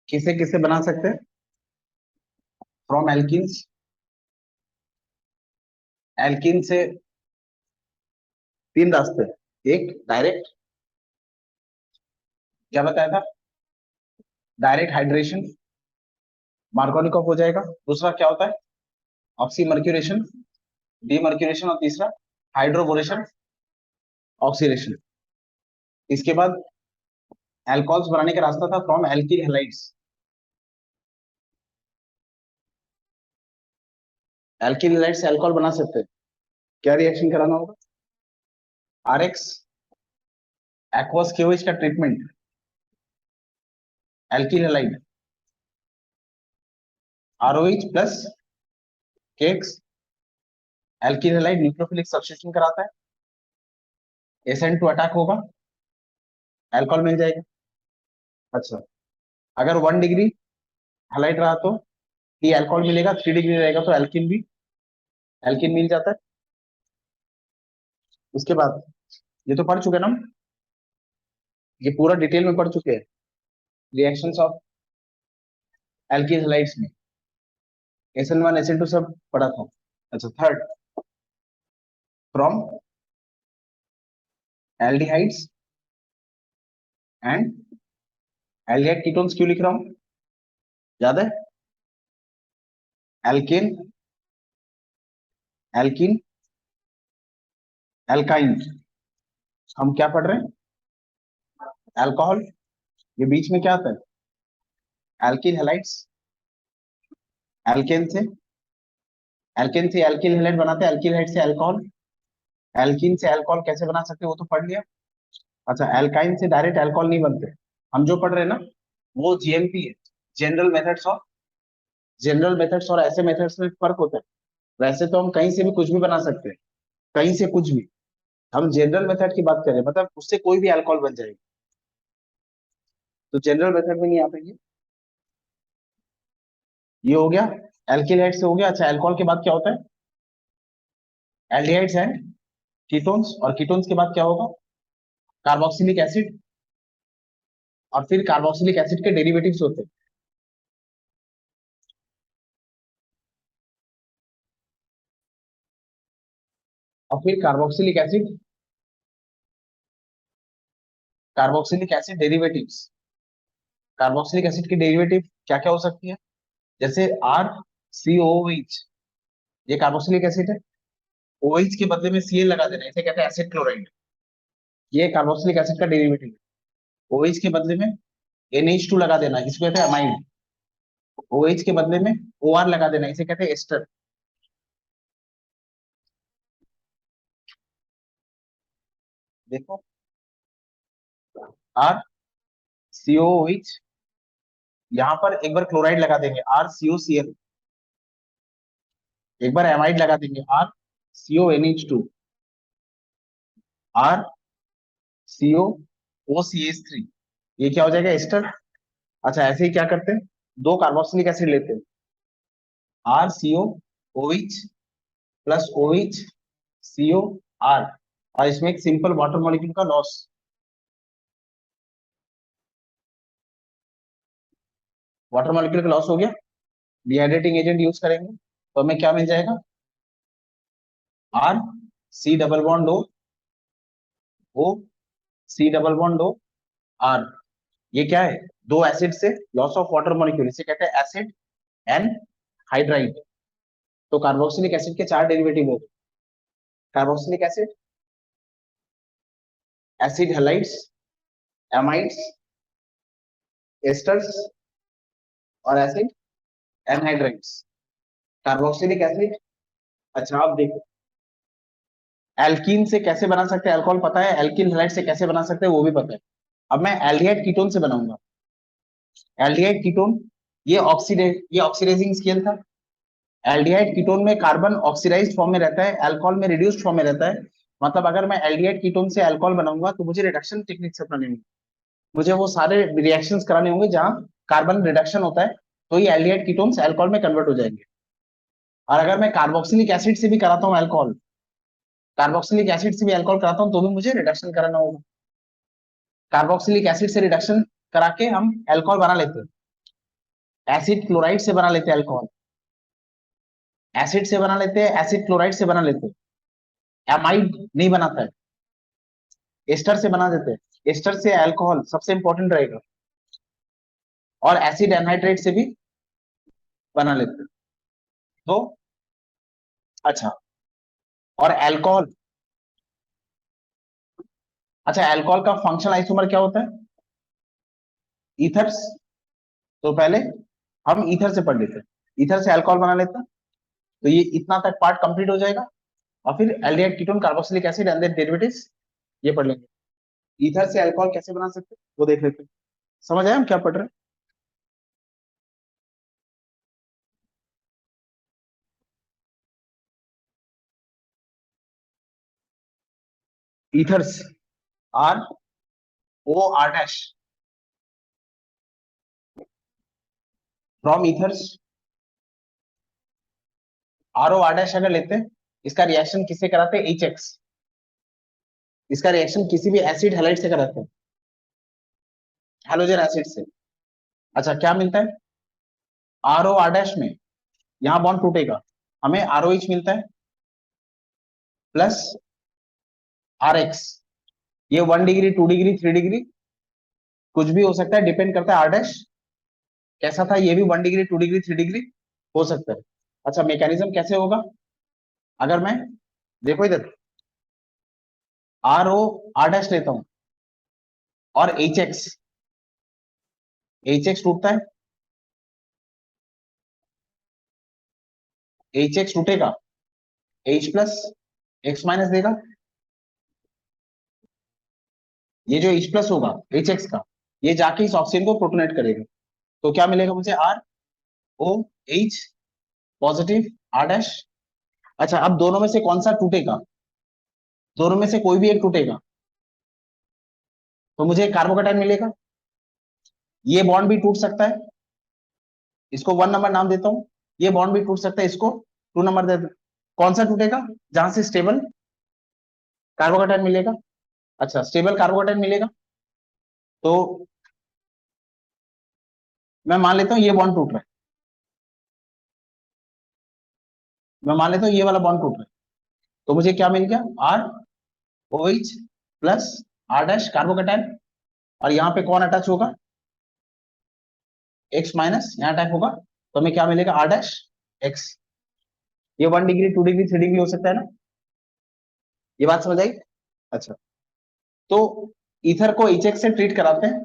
किसे किसे बना सकते हैं फ्रॉम एल्किन्स? एल्किन से तीन रास्ते। एक डायरेक्ट, क्या बताया था? डायरेक्ट हाइड्रेशन, मार्कोनिकॉफ हो जाएगा। दूसरा क्या होता है? ऑक्सीमर्क्यूरेशन, डीमर्क्यूरेशन, और तीसरा हाइड्रोबोरेशन, ऑक्सीडेशन। इसके बाद एल्कोहल्स बनाने का रास्ता था from alkyl halides. Alkyl halide से अल्कोहल बना सकते हैं। क्या रिएक्शन कराना होगा? आरएक्स एक्वस केओएच का treatment, alkyl halide ROH plus cakes, alkyl halide nucleophilic substitution कराता है, SN2 अटैक होगा, अल्कोहल मिल जाएगा। अच्छा, अगर 1 डिग्री हैलाइड रहा तो ये अल्कोहल मिलेगा, 3 डिग्री रहेगा तो एल्किन भी, एल्किन मिल जाता है। उसके बाद ये तो पढ़ चुके ना हम, ये पूरा डिटेल में पढ़ चुके हैं रिएक्शंस ऑफ एल्किल हैलाइड्स में, SN1 SN2 सब पढ़ा था। अच्छा, third from aldehydes and aldehyde ketones क्यों लिख रहा हूं, याद है? Alkane, alkene, alkyne. हम क्या पढ़ रहे हैं? अल्कोहल। ये बीच में क्या आता है? Alkyl halides. एल्केन से, एल्केन से एल्किल हैलाइड बनाते हैं, एल्किल हैलाइड से अल्कोहल। एल्किन से अल्कोहल कैसे बना सकते हैं वो तो पढ़ लिया। अच्छा, एल्काइन से डायरेक्ट अल्कोहल नहीं बनते। हम जो पढ़ रहे हैं ना वो GMP है, general methods of, general methods और ऐसे मेथड्स में फर्क होता है। वैसे तो हम कहीं से भी कुछ भी बना सकते हैं, कहीं से कुछ भी। हम जनरल मेथड की बात करें, मतलब उससे कोई भी अल्कोहल बन जाएगा, तो जनरल मेथड में नहीं आ पाएंगे। ये हो गया, एल्किल हाइड से हो गया। अच्छा, अल्कोहल के बाद क्या होता है? एल्डिहाइड्स एंड कीटोन्स, और कीटोन्स के बाद क्या होगा? कार्बोक्सिलिक एसिड, और फिर कार्बोक्सिलिक एसिड के डेरिवेटिव्स होते हैं। और फिर carboxylic acid derivatives, carboxylic acid की डेरिवेटिव क्या क्या हो सकती है? जैसे RCOOH, ये कार्बोक्सिलिक एसिड है, OH के बदले में Cl लगा देना, इसे कहते हैं एसिड क्लोराइड। ये कार्बोक्सिलिक एसिड का डेरिवेटिव है। OH के बदले में NH2 लगा देना, इसको कहते हैं अमाइड। OH के बदले में OR लगा देना, इसे कहते हैं एस्टर। देखो, RCOOH, यहाँ पर एक बार क्लोराइड लगा देंगे RCOCl, एक बार एमाइड लगा देंगे RCONH2, RCOOCH3, ये क्या हो जाएगा? एस्टर। अच्छा, ऐसे ही क्या करते हैं, दो कार्बोक्सिलिक एसिड लेते हैं, RCOOH प्लस OHCOR, और इसमें एक सिंपल वाटर मॉलिक्यूल का लॉस, वाटर मॉलिक्यूल का लॉस हो गया। डिहाइड्रेटिंग एजेंट यूज करेंगे तो हमें क्या मिल जाएगा? RC डबल बॉन्ड O, ये क्या है? दो एसिड से लॉस ऑफ वाटर मॉलिक्यूल, इसे कहते हैं एसिड एंड हाइड्राइड। तो कार्बोक्सिलिक एसिड के चार डेरिवेटिव हो गए, carboxylic acid, acid halides, amides, asters, और एसिड एनहाइड्राइड्स, कार्बोक्सिलिक एसिड। अच्छा, आप देखो, एल्कीन से कैसे बना सकते हैं अल्कोहल पता है, एल्किन हैलाइड से कैसे बना सकते हैं वो भी पता है। अब मैं एल्डिहाइड कीटोन से बनाऊंगा। एल्डिहाइड कीटोन, ये ऑक्सीडाइजिंग स्केल था। एल्डिहाइड कीटोन में कार्बन ऑक्सीडाइज्ड फॉर्म में रहता है, अल्कोहल में रिड्यूस्ड फॉर्म में रहता है। मतलब अगर मैं एल्डिहाइड कीटोन से अल्कोहल बनाऊंगा तो मुझे रिडक्शन टेक्निक से अपनानी होगी, मुझे वो सारे रिएक्शंस कराने होंगे जहां कार्बन रिडक्शन होता है, तो ये एल्डिहाइड कीटोन्स अल्कोहल में कन्वर्ट हो जाएंगे। और अगर मैं कार्बोक्सिलिक एसिड से भी कराता हूँ अल्कोहल, कार्बोक्सिलिक एसिड से भी अल्कोहल कराता हूँ तो भी मुझे रिडक्शन कराना होगा। कार्बोक्सिलिक एसिड से रिडक्शन करा के हम अल्कोहल बना लेते हैं, एसिड क्लोराइड से बना लेते हैं अल्कोहल, एसिड से बना लेते हैं, एसिड क्लोराइड से बना लेते हैं, एमाइड नहीं बनाता है, एस्टर से बना देते हैं, एस्टर से अल्कोहल सबसे इंपॉर्टेंट रहेगा, और एसिड एनहाइड्रेट से भी बना लेते हैं। तो अच्छा, और अल्कोहल, अच्छा अल्कोहल का फंक्शनल आइसोमर क्या होता है? ईथर्स। तो पहले हम ईथर से पढ़ लेते हैं, ईथर से अल्कोहल बना लेते हैं, तो ये इतना तक पार्ट कंप्लीट हो जाएगा, और फिर aldehyde ketone carboxylic acid and their derivatives ये पढ़ लेंगे। ईथर से अल्कोहल कैसे बना सकते हैं वो देख लेते हैं। समझ आया हम क्या पढ़ रहे हैं? Ethers, R O R dash, from ethers, R O R dash अगर लेते हैं, इसका रिएक्शन किससे कराते हैं? H x. इसका रिएक्शन किसी भी एसिड हैलाइड से कराते हैं, हैलोजन एसिड से। अच्छा क्या मिलता है? आर ओ आर डैश में यहां बॉन्ड टूटेगा, हमें आर ओ एच मिलता है प्लस आर एक्स। ये 1 डिग्री 2 डिग्री 3 डिग्री कुछ भी हो सकता है, डिपेंड करता है आर डैश कैसा था। ये भी 1 डिग्री 2 डिग्री 3 डिग्री हो सकता है। अच्छा मैकेनिज्म कैसे होगा? अगर मैं, देखो इधर, आर ओ आर डैश लेता हूं और एच एक्स, एच एक्स टूटता है, एच एक्स टूटेगा, एच प्लस एक्स माइनस देगा। ये जो एच प्लस होगा एच एक्स का, ये जाके इस ऑक्सीजन को प्रोटोनेट करेगा, तो क्या मिलेगा मुझे? R O H positive R dash. अच्छा अब दोनों में से कौन सा टूटेगा? दोनों में से कोई भी एक टूटेगा, तो मुझे कार्बोकेटाइन मिलेगा। ये बॉन्ड भी टूट सकता है, इसको 1 नंबर नाम देता हूं। ये बॉन्ड भी टूट सकता है, इसको 2 नंबर दे। कौन सा टूटेगा? जहां से स्टेबल कार्बोकेटाइन मिलेगा। अच्छा स्टेबल कार्बोकेटाइन मिलेगा, तो मैं मान लेता हूं ये बॉन्ड टूट रहा है, मैं मान लेता हूं ये वाला बॉन्ड टूट रहा है, तो मुझे क्या मिल गया? R O H plus R dash carbocation, और यहाँ पे कौन अटैच होगा? एक्स माइनस यहाँ अटैक होगा, तो हमें क्या मिलेगा? R dash X. ये 1 डिग्री 2 डिग्री 3 डिग्री हो सकता है ना? ये बात समझ आई? अच्छा, तो ईथर को एच एक्स से ट्रीट कराते हैं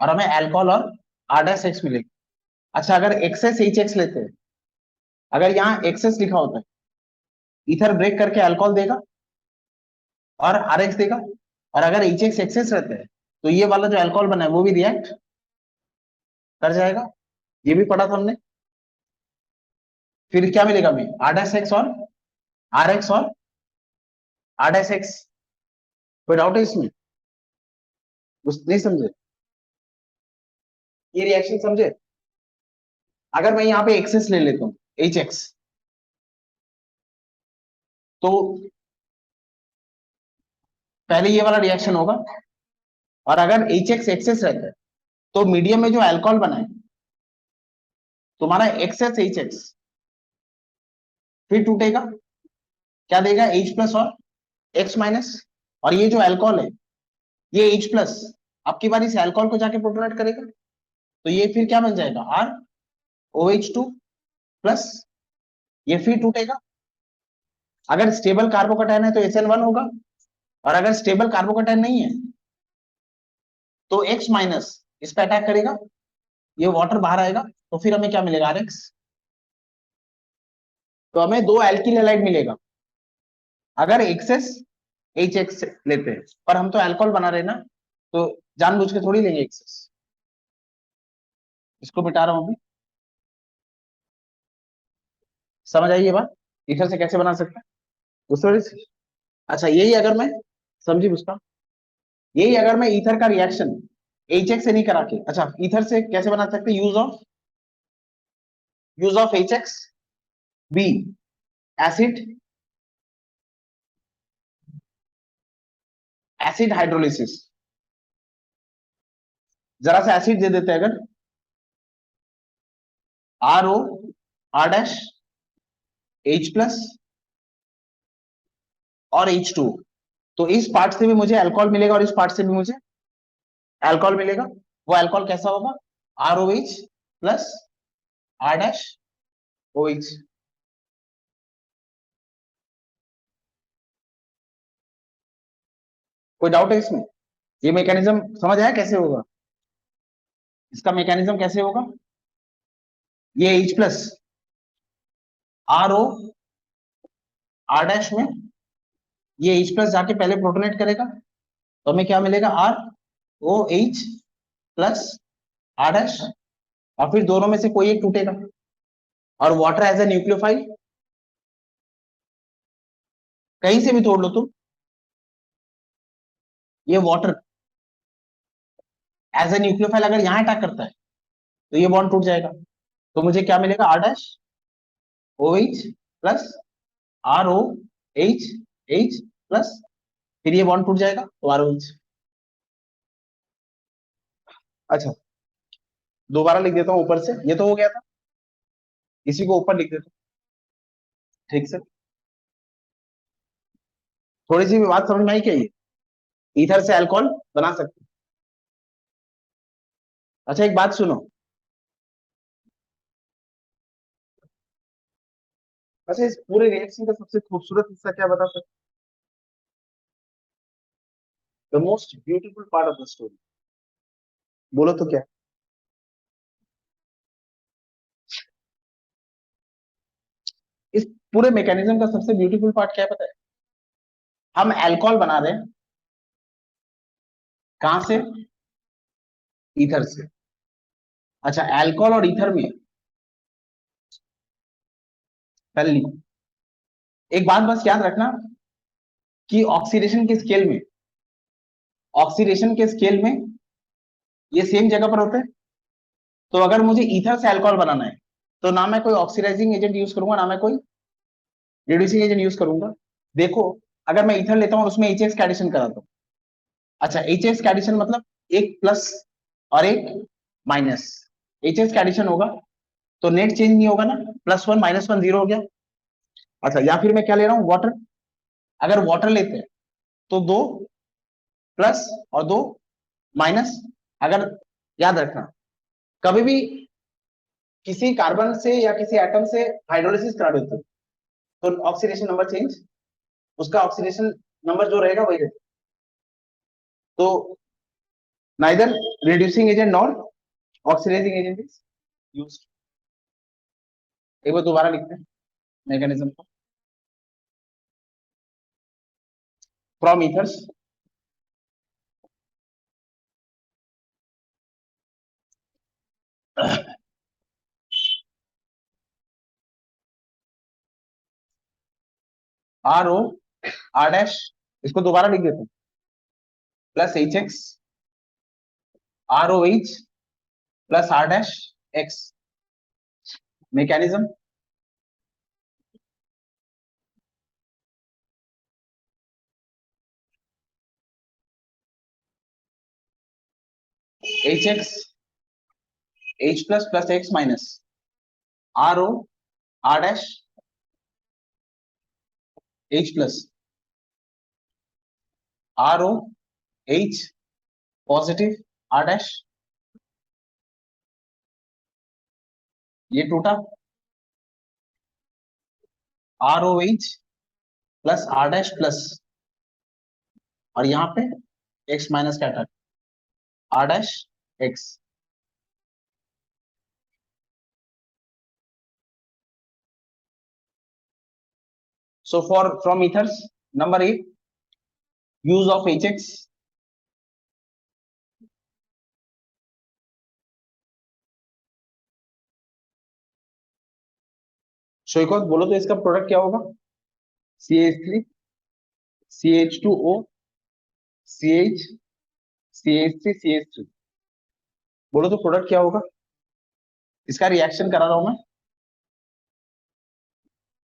और हमें अल्कोहल और आर डैश एक्स मिलेगा। अच्छा अगर एक्सेस एच एक्स लेते हैं, अगर यहाँ एक्सेस लिखा होता है, ईथर ब्रेक करके अल्कोहल देगा और आर एक्स देगा, और अगर एच एक्स एक्सेस रहता है, तो ये वाला जो अल्कोहल बना है वो भी रिएक्ट कर जाएगा। ये भी पढ़ा था हमने। फिर क्या मिलेगा हमें? आर डैश एक्स और आर एक्स और आर डैश एक्स। कोई डाउट है इसमें? नहीं समझे? ये रिएक्शन समझे? अगर मैं यहाँ पे एक्सेस ले लेता हूँ एच एक्स, तो पहले ये वाला रिएक्शन होगा, और अगर एच एक्स एक्सेस रहता है, तो मीडियम में जो अल्कोहल बना है तुम्हारा एक्सेस एच एक्स फिर टूटेगा, क्या देगा? एच प्लस और एक्स माइनस, और ये जो अल्कोहल है ये एच प्लस आपकी बारी से अल्कोहल को जाके प्रोटोनेट करेगा, तो ये फिर क्या बन जाएगा? R O H two plus, ये फिर टूटेगा। अगर स्टेबल कार्बोकेटाइन है तो SN1 होगा, और अगर स्टेबल कार्बोकेटाइन नहीं है तो एक्स माइनस इस पे अटैक करेगा, ये वाटर बाहर आएगा, तो फिर हमें क्या मिलेगा? RX। तो हमें दो एल्किल हैलाइड मिलेगा अगर एक्सेस एच एक्स लेते हैं, पर हम तो अल्कोहल बना रहे हैं ना, तो जानबूझ के थोड़ी लेंगे एक्सेस। इसको मिटा रहा हूं अभी। समझ आई ये बात? ईथर से कैसे बना सकते हैं उस वजह से। अच्छा यही अगर मैं, समझी उसका, यही अगर मैं ईथर का रिएक्शन एच एक्स से नहीं करा के, अच्छा ईथर से कैसे बना सकते हैं? Use of H X B acid, acid hydrolysis. जरा सा एसिड दे देते हैं अगर, R O R dash H plus और H2। तो इस पार्ट से भी मुझे अल्कोहल मिलेगा और इस पार्ट से भी मुझे अल्कोहल मिलेगा। वो अल्कोहल कैसा होगा? ROH plus R dash OH। कोई डाउट है इसमें? ये मैकेनिज्म समझ आया कैसे होगा? इसका मैकेनिज्म कैसे होगा? ये H plus RO R dash में, ये H प्लस जाके पहले प्रोटोनेट करेगा, तो हमें क्या मिलेगा? ROH प्लस आर डैश, और फिर दोनों में से कोई एक टूटेगा। और वाटर एज ए न्यूक्लियोफाइल, कहीं से भी तोड़ लो तुम, ये वाटर एज ए न्यूक्लियोफाइल अगर यहां अटैक करता है तो ये बॉन्ड टूट जाएगा। तो मुझे क्या मिलेगा? R dash OH plus ROH plus, फिर ये बॉन्ड टूट जाएगा तो ROH। अच्छा, दोबारा लिख देता हूं ऊपर से, ये तो हो गया था, इसी को ऊपर लिख देता हूं ठीक से। थोड़ी सी भी बात समझ में आई क्या? ये ईथर से अल्कोहल बना सकते हैं। अच्छा एक बात सुनो, अच्छा इस पूरे रिएक्शन का सबसे खूबसूरत हिस्सा क्या बता सकते? The most beautiful part of the story, बोलो तो क्या? इस पूरे मैकेनिज्म का सबसे ब्यूटीफुल पार्ट क्या है पता है? हम अल्कोहल बना रहे हैं कहां से? ईथर से। अच्छा, अल्कोहल और ईथर में पहले एक बात बस याद रखना कि ऑक्सीडेशन के स्केल में ये सेम जगह पर होते हैं। तो अगर मुझे ईथर से अल्कोहल बनाना है तो ना मैं कोई ऑक्सीडाइजिंग एजेंट यूज करूंगा, ना मैं कोई रिड्यूसिंग एजेंट यूज करूंगा। देखो, अगर मैं ईथर लेता हूं और उसमें HX का एडिशन कराता हूं, अच्छा HX का एडिशन मतलब एक प्लस और एक माइनस, HX का एडिशन होगा तो नेट चेंज नहीं होगा ना, +1 -1 0 हो गया। अच्छा, या फिर मैं क्या ले रहा हूँ? वाटर। अगर वाटर लेते हैं तो दो प्लस और दो माइनस। अगर याद रखना, कभी भी किसी कार्बन से या किसी एटम से हाइड्रोलिसिस करा देते हो तो ऑक्सीडेशन नंबर चेंज, उसका ऑक्सीडेशन नंबर जो रहेगा वही रहेगा। तो neither reducing agent nor oxidising agent is used. एक बार दोबारा लिखते हैं मैकेनिज्म को। From ethers RO R dash, इसको दोबारा लिख देते हैं, plus HX ROH plus R dash X. Mechanism HX H plus plus X minus RO R dash H plus ROH positive R dash, ये टूटा, ROH plus R dash plus, और यहाँ पे X माइनस क्या था? R dash X. So for from ethers, number 8, use of HX. शोइकॉस बोलो तो इसका प्रोडक्ट क्या होगा? CH3 CH2O CH CH3 CH3। बोलो तो प्रोडक्ट क्या होगा? इसका रिएक्शन करा रहा हूं मैं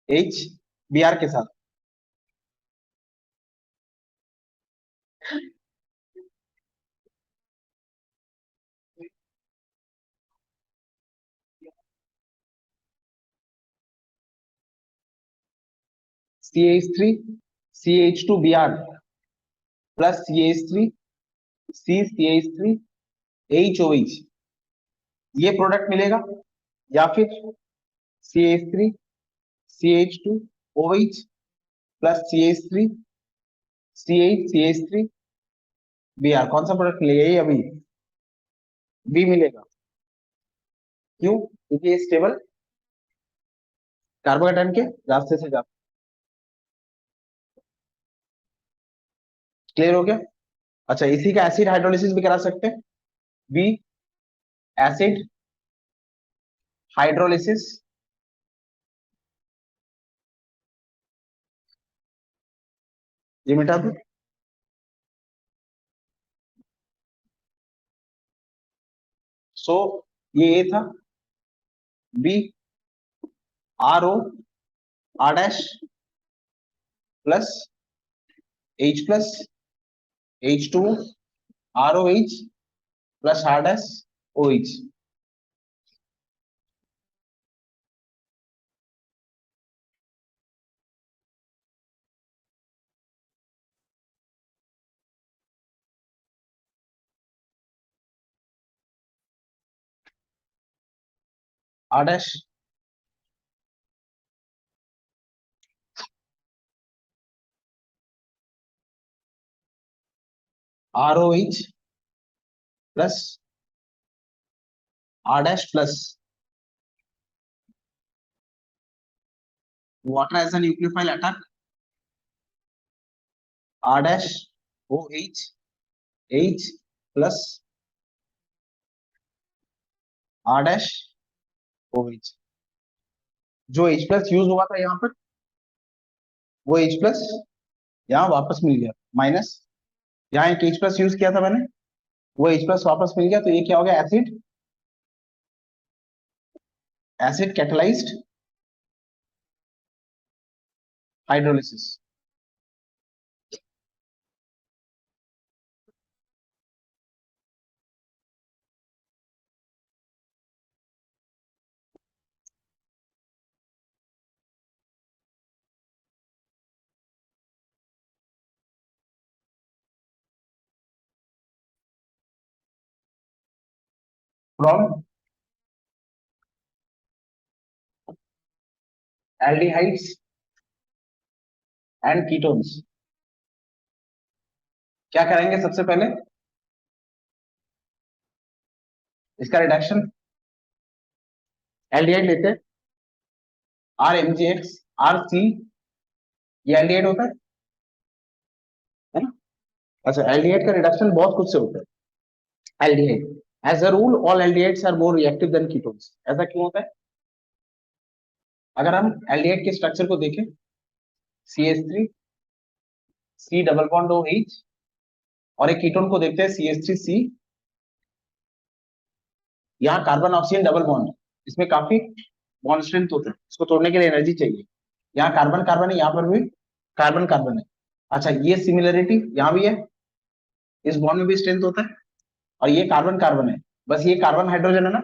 HBr के साथ। CH3 CH2Br plus CH3 CCH3 HOH, ये प्रोडक्ट मिलेगा, या फिर CH3 CH2OH plus CH3 CH3Br, कौन सा प्रोडक्ट मिलेगा? ये अभी बी मिलेगा। क्यों? क्योंकि ये स्टेबल कार्बोकेटायन के रास्ते से जाता। क्लियर हो गया? अच्छा, इसी का एसिड हाइड्रोलिसिस भी करा सकते हैं। बी एसिड हाइड्रोलिसिस, ये मिटा दो। सो ये ए था। B RO R dash plus H plus H2 ROH plus R dash OH। R dash ROH plus R dash plus water as a nucleophile attack, R dash OH H plus R dash OH। जो H plus use हुआ था यहाँ पर, वो H plus यहाँ वापस मिल गया, minus यहाँ एक H प्लस यूज किया था मैंने, वो H प्लस वापस मिल गया, तो ये क्या हो गया? Acid, acid catalysed hydrolysis. From aldehydes and ketones. क्या करेंगे सबसे पहले? इसका रिडक्शन, एल्डिहाइड लेते हैं, RMgX RC, ये एल्डिहाइड होता है ना? अच्छा, एल्डिहाइड का रिडक्शन बहुत कुछ से होता है। Aldehyde as a rule all aldehydes are more reactive than ketones. ऐसा क्यों होता है? अगर हम एल्डिहाइड के स्ट्रक्चर को देखें, CH3 C double bond OH, और एक कीटोन को देखते हैं CH3C, यहाँ कार्बन ऑक्सीजन डबल बॉन्ड, इसमें काफी बॉन्ड स्ट्रेंथ होता है, इसको तोड़ने के लिए एनर्जी चाहिए। यहाँ कार्बन कार्बन है, यहाँ पर भी कार्बन कार्बन है। अच्छा, ये सिमिलरिटी यहाँ भी है, इस बॉन्ड में भी स्ट्रेंथ होता है, और ये कार्बन कार्बन है, बस ये कार्बन हाइड्रोजन है ना,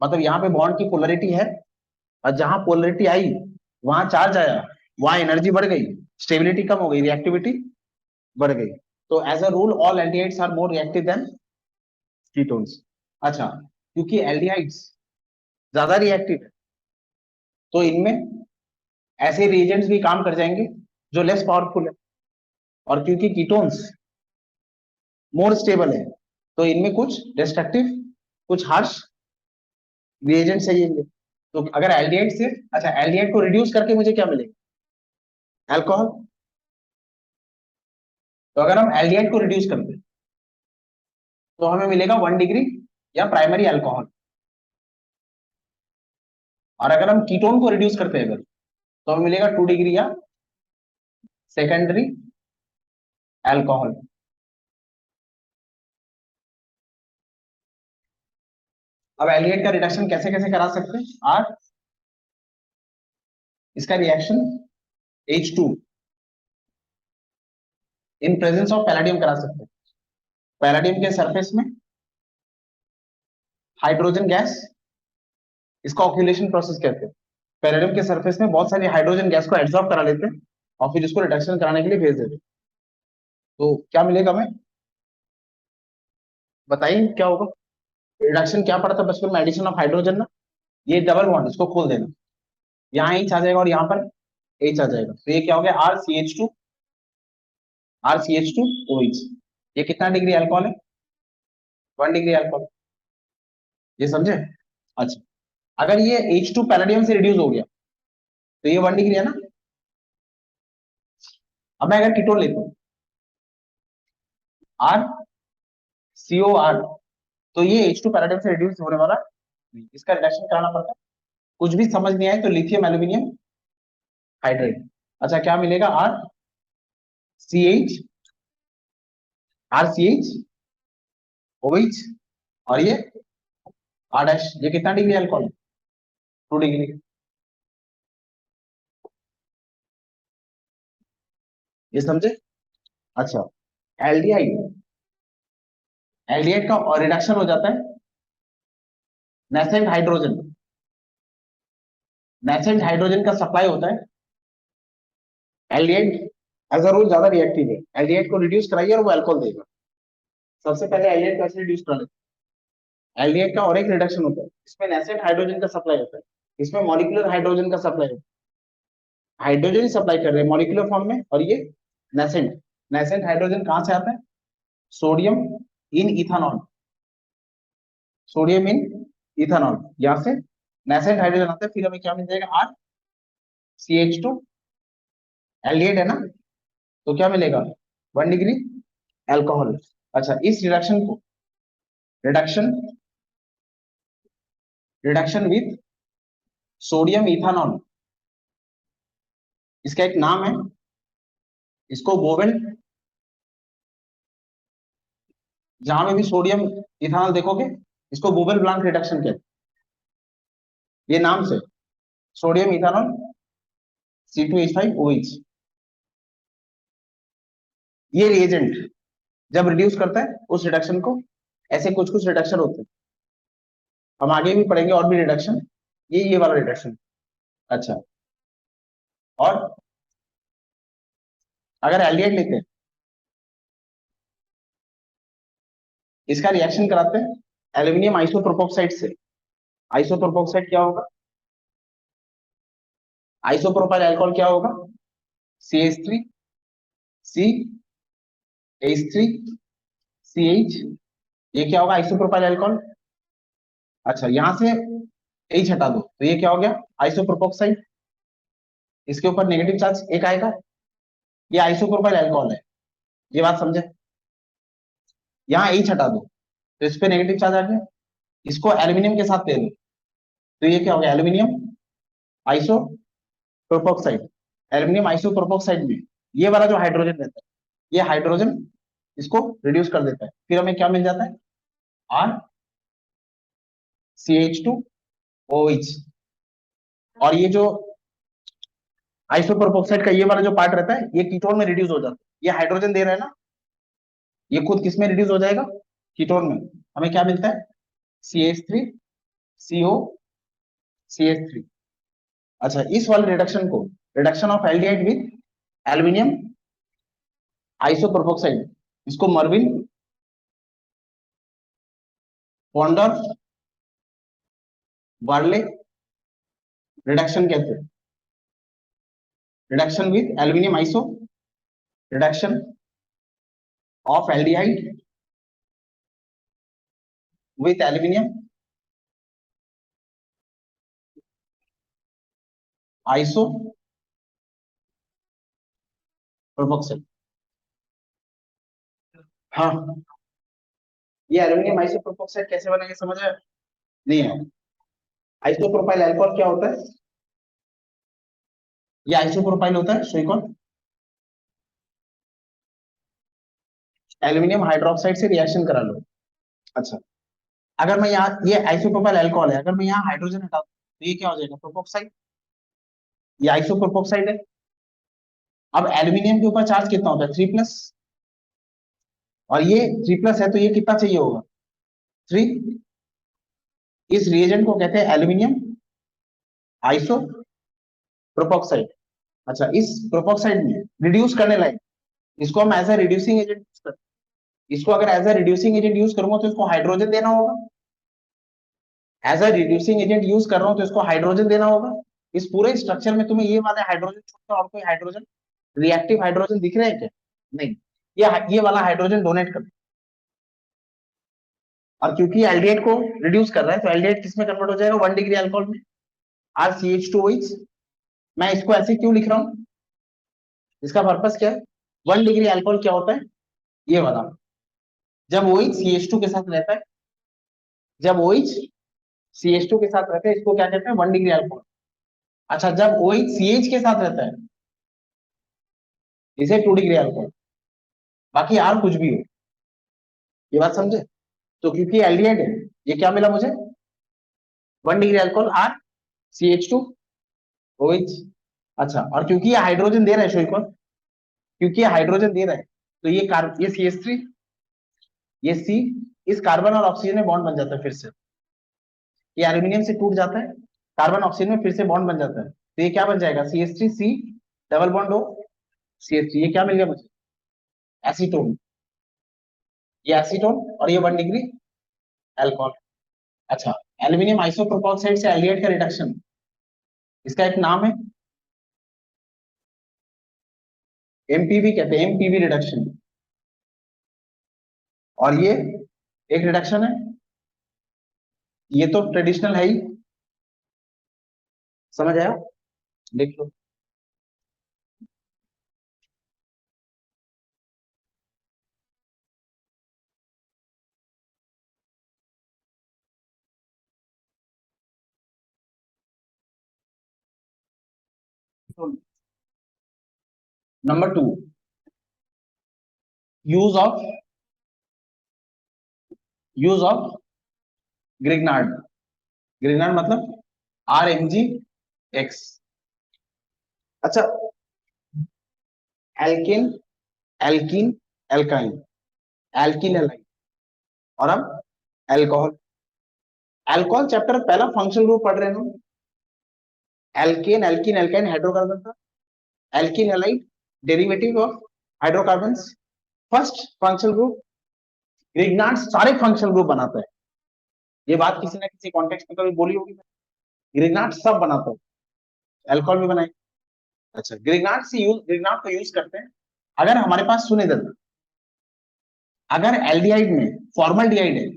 मतलब यहाँ पे बॉन्ड की पोलरिटी है, और जहां पोलरिटी आई वहां चार्ज आया, वहां एनर्जी बढ़ गई, स्टेबिलिटी कम हो गई, रिएक्टिविटी बढ़ गई। तो as a rule all aldehydes are more reactive than ketones. अच्छा, क्योंकि एल्डिहाइड्स ज्यादा रिएक्टिव है, तो इनमें ऐसे रिएजेंट्स भी काम कर जाएंगे जो लेस पावरफुल है, और क्योंकि कीटोन्स मोर स्टेबल है, तो इनमें कुछ डिस्ट्रक्टिव, कुछ हार्श रिएजेंट चाहिए। तो अगर एल्डिहाइड से, अच्छा एल्डिहाइड को रिड्यूस करके मुझे क्या मिलेगा? अल्कोहल। तो अगर हम एल्डिहाइड को रिड्यूस करते हैं तो हमें मिलेगा 1 डिग्री या प्राइमरी अल्कोहल, और अगर हम कीटोन को रिड्यूस करते हैं अगर, तो हमें मिलेगा 2 डिग्री या सेकेंडरी अल्कोहल। अब एल्डिहाइड का रिडक्शन कैसे कैसे करा सकते हैं? आर, इसका reaction H2 in presence of palladium करा सकते हैं। पैलेडियम के सरफेस में हाइड्रोजन गैस, इसका ऑक्यूलेशन प्रोसेस कहते हैं। पैलेडियम के सरफेस में बहुत सारी हाइड्रोजन गैस को एब्जॉर्ब करा लेते हैं, और फिर इसको रिडक्शन कराने के लिए भेज देते, तो क्या मिलेगा हमें, बताइए क्या होगा। रिडक्शन क्या पड़ा था बचपन में, एडिशन ऑफ हाइड्रोजन ना, ये डबल बॉन्ड इसको खोल देना, यहाँ एच आ जाएगा और यहाँ पर एच आ जाएगा, तो ये क्या हो गया, RCH2OH। ये कितना डिग्री अल्कोहल है, 1 डिग्री अल्कोहल, ये समझे। अच्छा, अगर ये H2 पैलेडियम से रिड्यूस हो गया तो ये 1 डिग्री है ना। अब मैं अगर कीटोन लेता हूँ RCOR, तो ये H2 पैलेडियम से रिड्यूस होने वाला नहीं, इसका रिडक्शन कराना पड़ता है। कुछ भी समझ नहीं आए तो लिथियम एल्यूमिनियम हाइड्रेट। अच्छा क्या मिलेगा, सी एच RCH OH, और ये R', ये कितना डिग्री अल्कोहल है, 2 डिग्री, ये समझे। अच्छा, एल्डिहाइड, एल्डिहाइड का और रिडक्शन हो जाता है नेसेंट हाइड्रोजन, नेसेंट हाइड्रोजन का सप्लाई होता है। एल्डिहाइड एज अ रूल ज्यादा रिएक्टिव है, एल्डिहाइड को रिड्यूस कराइए और वो अल्कोहल देगा। सबसे पहले एल्डिहाइड को ऐसे रिड्यूस करा लेते हैं। एल्डिहाइड का और एक रिडक्शन होता है, इसमें नेसेंट हाइड्रोजन का सप्लाई होता है, इसमें मॉलिक्यूलर हाइड्रोजन का सप्लाई होता है, हाइड्रोजन ही सप्लाई कर रहे हैं मॉलिक्यूलर फॉर्म में, और ये नेसेंट, नेसेंट हाइड्रोजन कहां से आता है, सोडियम इन इथानॉल, सोडियम इन इथानॉल, यहां से नेसेंट हाइड्रोजन आता है, फिर हमें क्या मिल जाएगा, RCH2, एल्डिहाइड है ना, तो क्या मिलेगा, 1 डिग्री अल्कोहल। अच्छा, इस रिडक्शन को reduction reduction with sodium ethanol, इसका एक नाम है, इसको बोवेल, जहां में भी सोडियम इथानॉल देखोगे इसको बोवेल ब्लांक रिडक्शन कहते हैं, ये नाम से, सोडियम इथानॉल C2H5OH, ये रिएजेंट जब रिड्यूस करता है उस रिडक्शन को, ऐसे कुछ कुछ रिडक्शन होते हैं, हम आगे भी पढ़ेंगे और भी रिडक्शन, ये वाला रिडक्शन। अच्छा, और अगर एल्डिहाइड लेते हैं, इसका रिएक्शन कराते हैं एल्यूमिनियम आइसोप्रोपोक्साइड से, आइसोप्रोपोक्साइड क्या होगा, आइसोप्रोपाइल अल्कोहल क्या होगा, CH3CH3CH, ये क्या होगा, आइसोप्रोपाइल अल्कोहल। अच्छा, यहां से H हटा दो तो ये क्या हो गया, आइसोप्रोपोक्साइड, इसके ऊपर नेगेटिव चार्ज एक आएगा, ये आइसोप्रोपाइल अल्कोहल है, ये बात समझे। यहाँ H हटा दो तो इस पे नेगेटिव चार्ज आ गया, इसको एल्यूमिनियम के साथ ले लो तो ये क्या हो गया, एल्यूमिनियम आइसोप्रोपोक्साइड, एल्यूमिनियम आइसोप्रोपोक्साइड में ये वाला जो हाइड्रोजन रहता है, ये हाइड्रोजन इसको रिड्यूस कर देता है, फिर हमें क्या मिल जाता है, RCH2OH। और ये जो आइसोप्रोपोक्साइड का ये वाला जो पार्ट रहता है, ये कीटोन में रिड्यूस हो जाता है, ये हाइड्रोजन दे रहा है ना, ये खुद किस में रिड्यूस हो जाएगा, कीटोन में, हमें क्या मिलता है, CH3CO CH3। अच्छा, इस वाले रिडक्शन को, reduction of aldehyde with aluminium isopropoxide, इसको मर्विन पॉन्डर बार्ले रिडक्शन कहते हैं, reduction with aluminium iso, reduction of aldehyde with aluminium iso propoxide. हाँ, ये एल्यूमिनियम आइसोप्रोपोक्साइड कैसे बनेगा समझ आया, नहीं है। आइसोप्रोपाइल अल्कोहल क्या होता है, ये आइसोप्रोपाइल होता है, सो कौन, एल्यूमिनियम हाइड्रोक्साइड से रिएक्शन करा लो। अच्छा, अगर मैं यहाँ, ये आइसोप्रोपाइल अल्कोहल है, अगर मैं यहाँ हाइड्रोजन हटा दूं तो ये क्या हो जाएगा, प्रोपोक्साइड, ये आइसोप्रोपोक्साइड है। अब एल्यूमिनियम के ऊपर चार्ज कितना होता है, 3+, और ये 3+ है तो ये कितना चाहिए होगा, 3। इस रिएजेंट को कहते हैं एल्यूमिनियम आइसोप्रोपोक्साइड, अच्छा, इस प्रोपोक्साइड में रिड्यूस करने लायक, इसको हम as a reducing agent use करते हैं। इसको अगर as a reducing agent use करूंगा तो इसको हाइड्रोजन देना होगा। As a reducing agent use कर रहा हूं तो इसको हाइड्रोजन देना होगा। इस पूरे स्ट्रक्चर में तुम्हें ये वाला हाइड्रोजन छोड़कर और कोई हाइड्रोजन, रिएक्टिव हाइड्रोजन दिख रहे हैं क्या? नहीं। ये वाला हाइड्रोजन डोनेट कर, और क्योंकि एल्डिहाइड को रिड्यूस कर रहा है तो एल्डिहाइड किस में कन्वर्ट हो जाएगा? 1 डिग्री अल्कोहल में, RCH2OH। मैं इसको ऐसे क्यों लिख रहा हूं? इसका पर्पस क्या है? 1 डिग्री अल्कोहल क्या होता है? ये वाला, जब OH CH2 के साथ रहता है, जब OH CH2 के साथ रहता है इसको क्या कहते हैं? 1 डिग्री अल्कोहल। अच्छा, जब OH CH के साथ रहता है इसे 2 डिग्री अल्कोहल। बाकी R कुछ भी हो, ये बात समझे? तो क्योंकि एल्डिहाइड है, ये क्या मिला मुझे? 1 डिग्री अल्कोहल, RCH2OH। अच्छा, और क्योंकि ये हाइड्रोजन दे रहा है शोइकॉन, क्योंकि ये हाइड्रोजन दे रहा है तो ये CH3, ये C, इस कार्बन और ऑक्सीजन में बॉन्ड बन जाता है फिर से। ये एल्यूमिनियम से टूट जाता है, कार्बन ऑक्सीजन में फिर से बॉन्ड बन जाता है, तो ये क्या बन जाएगा? CH3C double bond O CH3। ये क्या मिल गया मुझे? एसीटोन। ये एसीटोन और ये 1 डिग्री अल्कोहल। अच्छा, एल्यूमिनियम आइसोप्रोपाइल से एल्डिहाइड का रिडक्शन, इसका एक नाम है MPV, कहते हैं MPV रिडक्शन। और ये एक रिडक्शन है, ये तो ट्रेडिशनल है ही, समझ आया? देख लो। Number 2, use of use of Grignard. Grignard मतलब RMgX। अच्छा, एल्किन, एल्किन, एल्काइन, एल्किन एलाइन, और अब एल्कोहल। एल्कोहल चैप्टर पहला फंक्शनल ग्रुप पढ़ रहे हैं हम। एल्केन, एल्किन, एल्काइन हाइड्रोकार्बन था। एल्किन halide derivative of hydrocarbon. First functional group. Grignard सारे फंक्शनल ग्रुप बनाता है, ये बात किसी ना किसी कॉन्टेक्स्ट में कभी बोली होगी। ग्रिग्नार्ड सब बनाता है, एल्कोहल भी बनाए। अच्छा, ग्रिग्नार्ड को यूज करते हैं अगर हमारे पास, सुने इधर, अगर एल्डिहाइड में फॉर्मल डिहाइड है,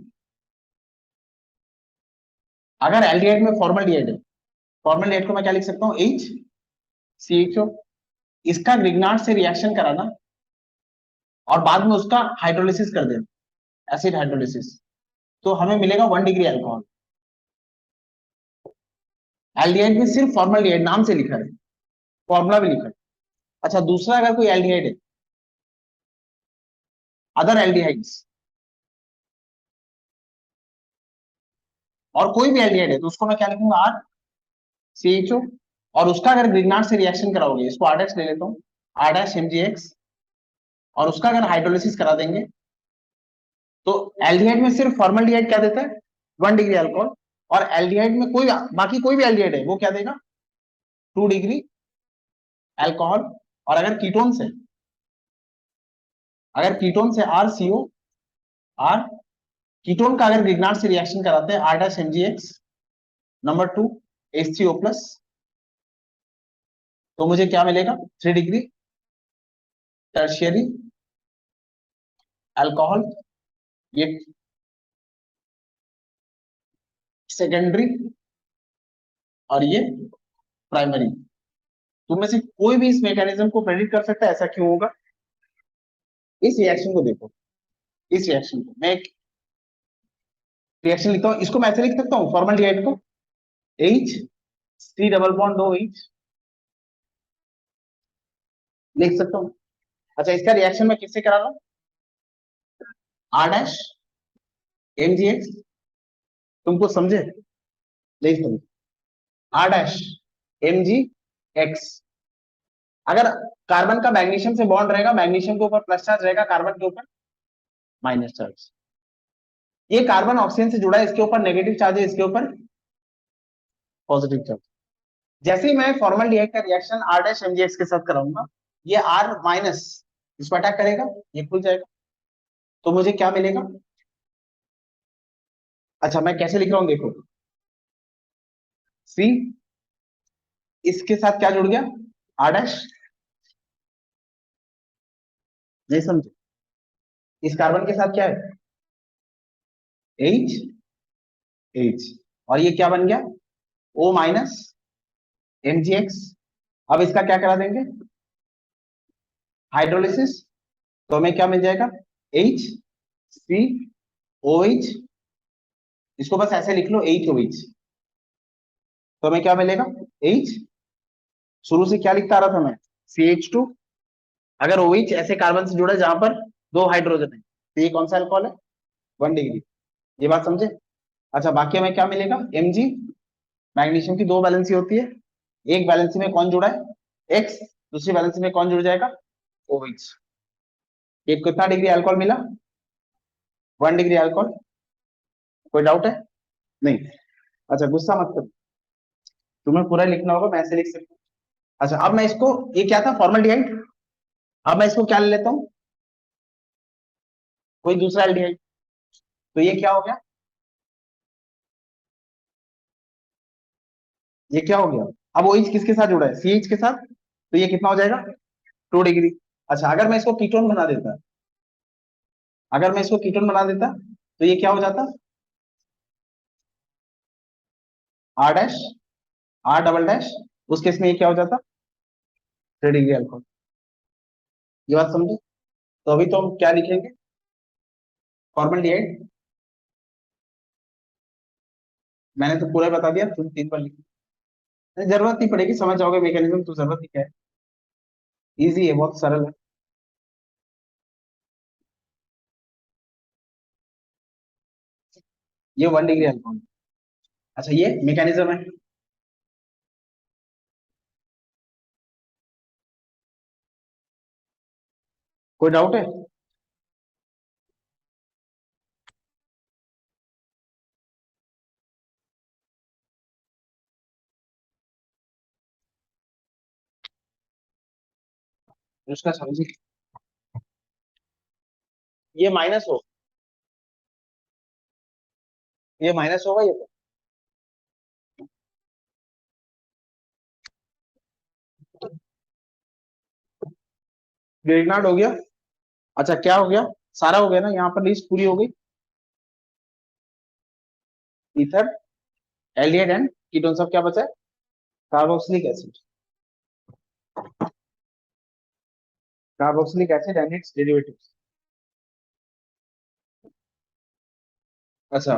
अगर एल्डिहाइड में फॉर्मल डिहाइड है, फॉर्मल डिहाइड को मैं क्या लिख सकता हूँ? HCHO। इसका ग्रिग्नार्ड से रिएक्शन कराना और बाद में उसका हाइड्रोलिसिस कर देना, एसिड हाइड्रोलिसिस, तो हमें मिलेगा 1 डिग्री अल्कोहल। एल्डिहाइड में सिर्फ फॉर्मल डिहाइड नाम से लिखा है, फॉर्मूला भी लिखा है। अच्छा, दूसरा, अगर कोई एल्डिहाइड है, अदर एल्डिहाइड्स, और कोई भी एल्डिहाइड है तो उसको मैं क्या लिखूंगा? RCHO। और उसका अगर ग्रिग्नार्ड से रिएक्शन कराओगे, इसको R डैश ले लेता हूँ, R'-MgX, और उसका अगर हाइड्रोलिसिस करा देंगे तो एल्डिहाइड में सिर्फ फॉर्मल्डिहाइड क्या देता है? 1 डिग्री अल्कोहल। और एल्डिहाइड में कोई, बाकी कोई भी एल्डिहाइड है वो क्या देगा? 2 डिग्री अल्कोहल। और अगर कीटोन से, RCO, R, कीटोन का अगर ग्रिग्नार्ड से रिएक्शन कराते हैं R'-MgX, नंबर 2 H3O+, तो मुझे क्या मिलेगा? 3 डिग्री टर्शियरी अल्कोहल। ये सेकेंडरी और ये प्राइमरी। तुम में से कोई भी इस मैकेनिज्म को प्रेडिक्ट कर सकता है ऐसा क्यों होगा? इस रिएक्शन को देखो, इस रिएक्शन को मैं एक रिएक्शन लिखता हूँ, इसको मैं ऐसे लिख सकता हूँ, फॉर्मल्डिहाइड को HC डबल बॉन्ड OH लिख सकता हूँ। अच्छा, इसका रिएक्शन मैं किससे करा रहा हूँ? R'-MgX। तुमको समझे? लिख दो, R'-MgX। अगर कार्बन का मैग्नीशियम से बॉन्ड रहेगा, मैग्नीशियम के ऊपर प्लस चार्ज रहेगा, कार्बन के ऊपर माइनस चार्ज। ये कार्बन ऑक्सीजन से जुड़ा है, इसके ऊपर नेगेटिव चार्ज है, इसके ऊपर पॉजिटिव चार्ज। जैसे ही मैं फॉर्मल्डिहाइड का रिएक्शन R डैश MgX के साथ कराऊंगा, ये R माइनस इसको अटैक करेगा, ये खुल जाएगा, तो मुझे क्या मिलेगा? अच्छा मैं कैसे लिख रहा हूँ देखो, C इसके साथ क्या जुड़ गया, R डैश, नहीं समझे, इस कार्बन के साथ क्या है, H H, और ये क्या बन गया, O माइनस MgX। अब इसका क्या करा देंगे, हाइड्रोलिसिस, तो हमें क्या मिल जाएगा, HCOH, इसको बस ऐसे लिख लो HOH, तो हमें क्या मिलेगा, H, शुरू से क्या लिखता आ रहा था मैं, CH2, अगर OH ऐसे कार्बन से जुड़ा है जहां पर दो हाइड्रोजन है, तो ये कौन सा अल्कोहल है, 1 डिग्री, ये बात समझे। अच्छा बाकी हमें क्या मिलेगा, Mg, मैग्नीशियम की दो वैलेंसी होती है, एक वैलेंसी में कौन जुड़ा है, X, दूसरी वैलेंसी में कौन जुड़ जाएगा, OH। ये कितना डिग्री अल्कोहल मिला, 1 डिग्री अल्कोहल, कोई डाउट है, नहीं। अच्छा गुस्सा मत करो, तुम्हें पूरा लिखना होगा, मैं ऐसे लिख सकता हूँ। अच्छा अब मैं इसको, ये क्या था फॉर्मल्डिहाइड, अब मैं इसको क्या ले लेता हूँ, कोई दूसरा एल्डिहाइड, तो ये क्या हो गया, ये क्या हो गया, अब OH किसके साथ जुड़ा है, CH के साथ, तो ये कितना हो जाएगा, 2 डिग्री। अच्छा अगर मैं इसको कीटोन बना देता, अगर मैं इसको कीटोन बना देता, तो ये क्या हो जाता, R dash, R double dash, उस केस में ये क्या हो जाता, 3 डिग्री अल्कोहल, ये बात समझे। तो अभी तो हम क्या लिखेंगे, फॉर्मल्डिहाइड, मैंने तो पूरा बता दिया, तुम 3 बार लिखो, जरूरत नहीं पड़ेगी, समझ जाओगे मैकेनिज्म, तो जरूरत ही क्या है, इजी है, बहुत सरल है। ये 1 डिग्री अल्कोहल, अच्छा ये मैकेनिज्म है, कोई डाउट है, उसका समझिए, ये माइनस हो, ये माइनस होगा, ये ग्रेगनार्ड हो गया। अच्छा क्या हो गया, सारा हो गया ना, यहाँ पर लिस्ट पूरी हो गई, ईथर, एल्डिहाइड एंड कीटोन, सब क्या बचा है, carboxylic acid, carboxylic acid and its derivatives. अच्छा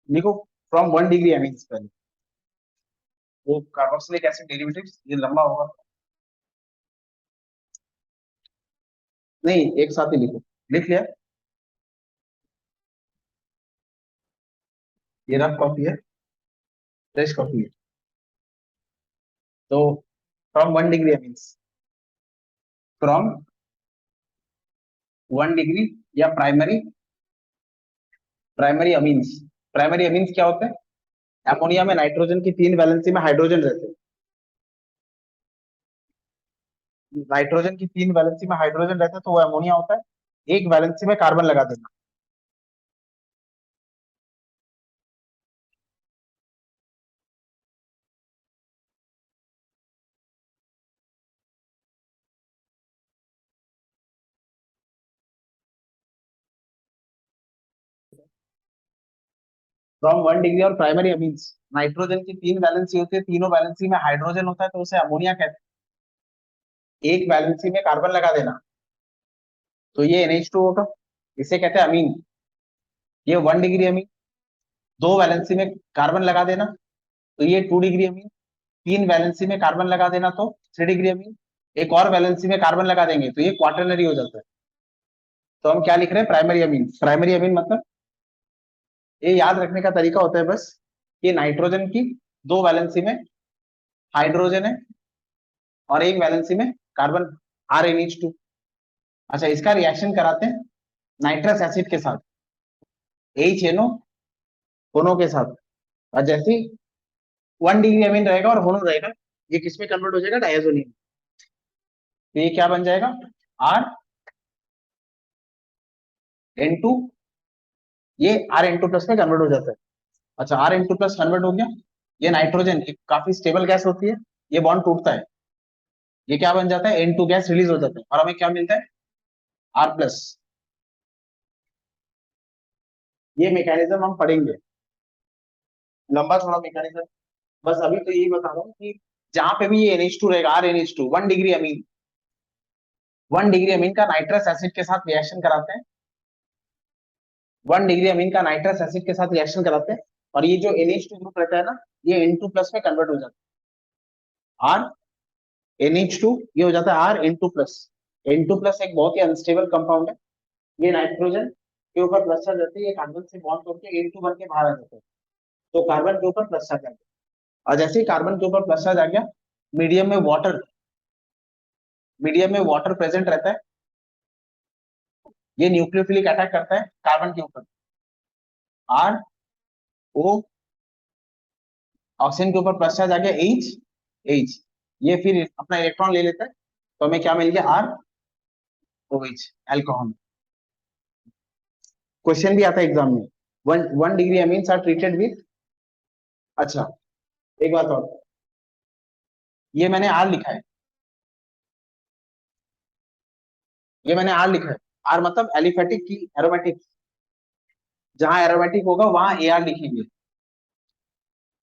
देखो, फ्रॉम 1 डिग्री एमीन्स, पहले वो कार्बोक्सिलिक एसिड डेरिवेटिव्स, ये लंबा होगा, नहीं एक साथ ही लिखो, लिख लिया, ये रफ कॉपी है, फ्रेश कॉपी है, तो from 1 degree amines, from 1 degree, या primary, primary amines, primary amines क्या होते हैं, अमोनिया में नाइट्रोजन की 3 वैलेंसी में हाइड्रोजन रहते हैं, नाइट्रोजन की 3 वैलेंसी में हाइड्रोजन रहता है, तो वो अमोनिया होता है, एक वैलेंसी में कार्बन लगा देना, फ्रॉम 1 डिग्री, और प्राइमरी अमीन्स, नाइट्रोजन की 3 वैलेंसी होती है, तीनों वैलेंसी में हाइड्रोजन होता है, तो उसे अमोनिया कहते हैं, एक वैलेंसी में कार्बन लगा देना, तो ये NH2 होगा, इसे कहते हैं अमीन, ये 1 डिग्री अमीन, दो वैलेंसी में कार्बन लगा देना, तो ये 2 डिग्री अमीन, 3 वैलेंसी में कार्बन लगा देना तो 3 डिग्री अमीन, एक और वैलेंसी में कार्बन लगा देंगे तो ये क्वाटरनरी हो जाता है, तो हम क्या लिख रहे हैं, प्राइमरी अमीन, प्राइमरी अमीन मतलब, ये याद रखने का तरीका होता है बस, कि नाइट्रोजन की दो वैलेंसी में हाइड्रोजन है, और एक वैलेंसी में कार्बन, RnH2। अच्छा इसका रिएक्शन कराते हैं नाइट्रस एसिड के साथ, HNO दोनों के साथ, और जैसे ही 1 डिग्री अमीन रहेगा और होनो रहेगा, ये किस में कन्वर्ट हो जाएगा, डायजोनियम। तो ये क्या बन जाएगा, आर इंटू, ये आर इंटू प्लस में कन्वर्ट हो जाता है। अच्छा, आर इंटू प्लस कन्वर्ट हो गया, ये नाइट्रोजन काफी स्टेबल गैस होती है, ये बॉन्ड टूटता है, ये क्या बन जाता है, N2 गैस रिलीज हो जाता है, और हमें क्या मिलता है, आर प्लस। ये मैकेनिज्म हम पढ़ेंगे, लंबा थोड़ा मैकेनिज्म, बस अभी तो यही बता रहा हूँ कि जहां पे भी ये NH2 रहेगा, R NH2, 1 degree amine, 1 degree amine का नाइट्रस एसिड के साथ रिएक्शन कराते हैं, 1 डिग्री अमीन का नाइट्रस एसिड के साथ रिएक्शन कराते हैं, और ये जो NH2 ग्रुप रहता है ना, ये N2 प्लस में कन्वर्ट हो जाता है, आर NH2, ये हो जाता है are N2 plus. N2 plus एक बहुत ही अनस्टेबल कंपाउंड है, ये नाइट्रोजन के ऊपर प्लस चार्ज रहती है, ये कार्बन से बॉन्ड करके N2 बन के बाहर आ जाता है, तो कार्बन के ऊपर प्लस चार्ज आ गया, और जैसे ही कार्बन के ऊपर प्लस चार्ज आ गया, मीडियम में वाटर, मीडियम में वाटर प्रेजेंट रहता है, ये न्यूक्लियोफिलिक अटैक करता है कार्बन के ऊपर, आर ओ, ऑक्सीजन के ऊपर प्लस चार्ज आ गया, एच एच, ये फिर अपना इलेक्ट्रॉन ले लेता है, तो हमें क्या मिल गया, R O H, alcohol. Question भी आता है एग्जाम में, one degree amines are treated with, अच्छा एक बात और, ये मैंने आर लिखा है, ये मैंने आर लिखा है, आर मतलब एलिफेटिक की एरोमेटिक, जहां एरोमेटिक होगा वहां ए आर लिखेंगे,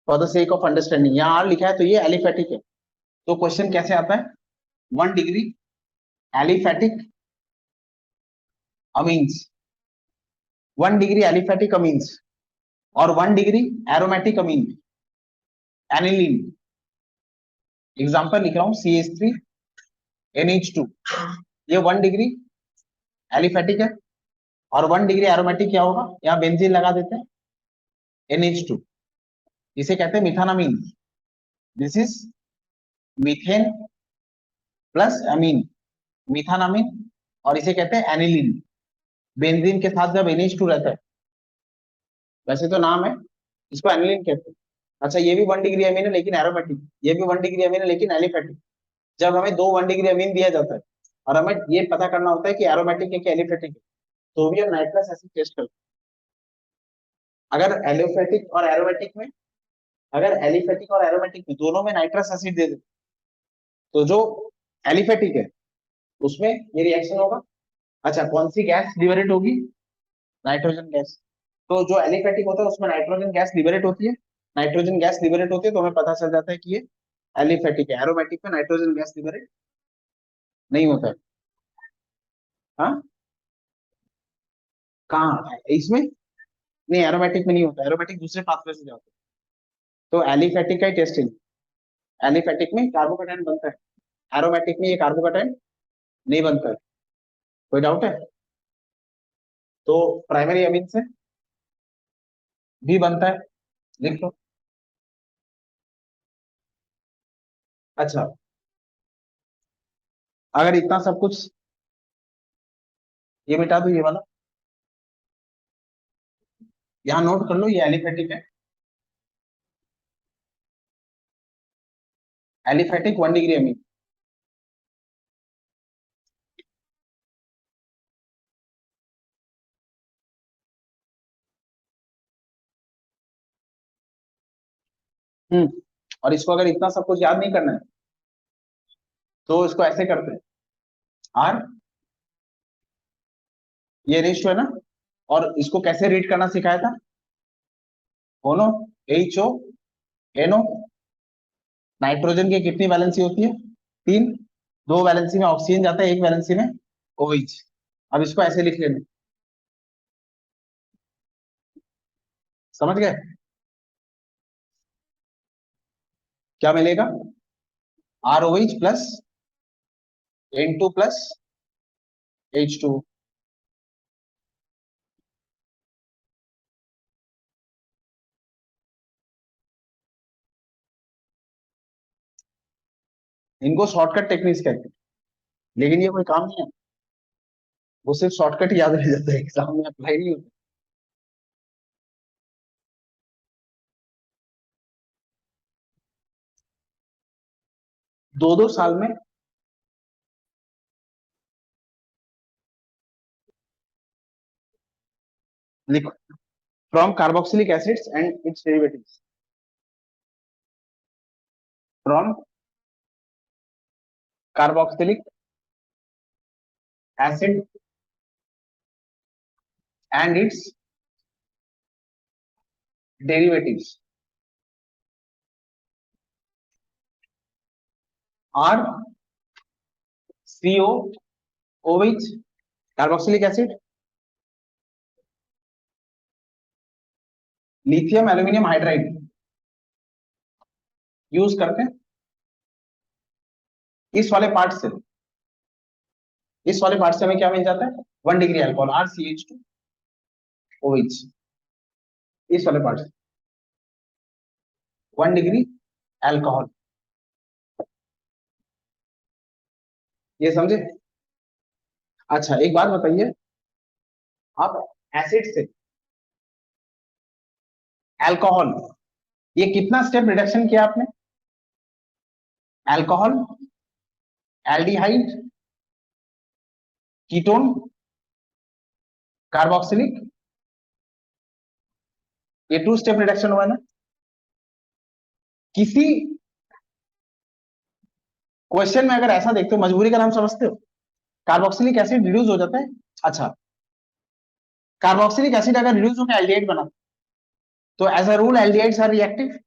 for the sake of understanding, यहाँ आर लिखा है तो ये एलिफेटिक है। तो क्वेश्चन कैसे आता है, 1 degree aliphatic amines, 1 degree aliphatic amines, और 1 डिग्री एरोमेटिक अमीन, एनिलीन, एग्जाम्पल लिख रहा हूँ, CH3 NH2, ये 1 डिग्री एलिफेटिक है, और 1 डिग्री एरोमेटिक क्या होगा, यहाँ बेंजीन लगा देते हैं, NH2, इसे कहते हैं मिथानामीन, दिस इज मीथेन प्लस अमीन, मिथानामीन, और इसे कहते हैं एनिलीन, बेंजीन के साथ जब NH2 रहता है, वैसे तो नाम है, इसको एनिलीन कहते हैं। अच्छा, ये भी 1 डिग्री अमीन है लेकिन एरोमेटिक, ये भी 1 डिग्री अमीन है लेकिन एलिफेटिक। जब हमें दो 1 डिग्री अमीन दिया जाता है और हमें ये पता करना होता है कि एरोमेटिक है कि एलिफेटिक है, तो भी हम नाइट्रस एसिड टेस्ट करते हैं। अगर एलिफेटिक और एरोमेटिक में, अगर एलिफेटिक और एरोमेटिक में दोनों में नाइट्रस एसिड दे दे, तो जो एलिफेटिक है उसमें ये रिएक्शन होगा। अच्छा, कौन सी गैस लिबरेट होगी, नाइट्रोजन गैस। तो जो एलिफेटिक होता है उसमें नाइट्रोजन गैस लिबरेट होती है, नाइट्रोजन गैस लिबरेट होती है, तो हमें पता चल जाता है कि ये एलिफेटिक है। एरोमेटिक में नाइट्रोजन गैस लिबरेट नहीं होता है। हाँ, कहाँ है इसमें, नहीं एरोमेटिक में नहीं होता, एरोमेटिक दूसरे पाथवे से जाता है, तो एलिफेटिक का ही टेस्टिंग, एलिफेटिक में कार्बोकेटाइन बनता है, एरोमेटिक में ये कार्बोकेटाइन नहीं बनता है। कोई डाउट है, तो प्राइमरी अमीन से भी बनता है, लिख लो। अच्छा, अगर इतना सब कुछ, ये मिटा दो ये वाला, यहाँ नोट कर लो, ये एलिफेटिक है, एलिफेटिक 1 डिग्री अमीन। और इसको अगर इतना सब कुछ याद नहीं करना है, तो इसको ऐसे करते हैं, आर, ये रेशियो है ना, और इसको कैसे रीड करना सिखाया था, होनो, HO NO, नाइट्रोजन की कितनी वैलेंसी होती है, 3, 2 वैलेंसी में ऑक्सीजन जाता है, 1 वैलेंसी में OH। अब इसको ऐसे लिख लेना, समझ गए, क्या मिलेगा, ROH plus N2 plus H2। इनको शॉर्टकट टेक्निक्स कहते हैं, लेकिन ये कोई काम नहीं है, वो सिर्फ शॉर्टकट याद रह जाता है, एग्जाम में अप्लाई नहीं होता। 2-2 साल में लिखो, from carboxylic acids and its derivatives, from carboxylic acid and its derivatives R CO ओविच carboxylic acid, lithium aluminium hydride use करते हैं इस वाले पार्ट से, इस वाले पार्ट से हमें क्या मिल जाता है, 1 degree alcohol R C H two OH, इस वाले पार्ट से 1 डिग्री अल्कोहल, ये समझे। अच्छा एक बात बताइए, आप एसिड से अल्कोहल, ये कितना स्टेप रिडक्शन किया आपने, अल्कोहल, एल्डिहाइड, कीटोन, कार्बोक्सिलिक, ये 2 स्टेप रिडक्शन हुआ ना। किसी क्वेश्चन में अगर ऐसा देखते हो, मजबूरी का नाम समझते हो, कार्बोक्सिलिक एसिड रिड्यूस हो जाता है, अच्छा कार्बोक्सिलिक एसिड अगर रिड्यूस होकर एल्डिहाइड बना, तो as a rule aldehydes are reactive,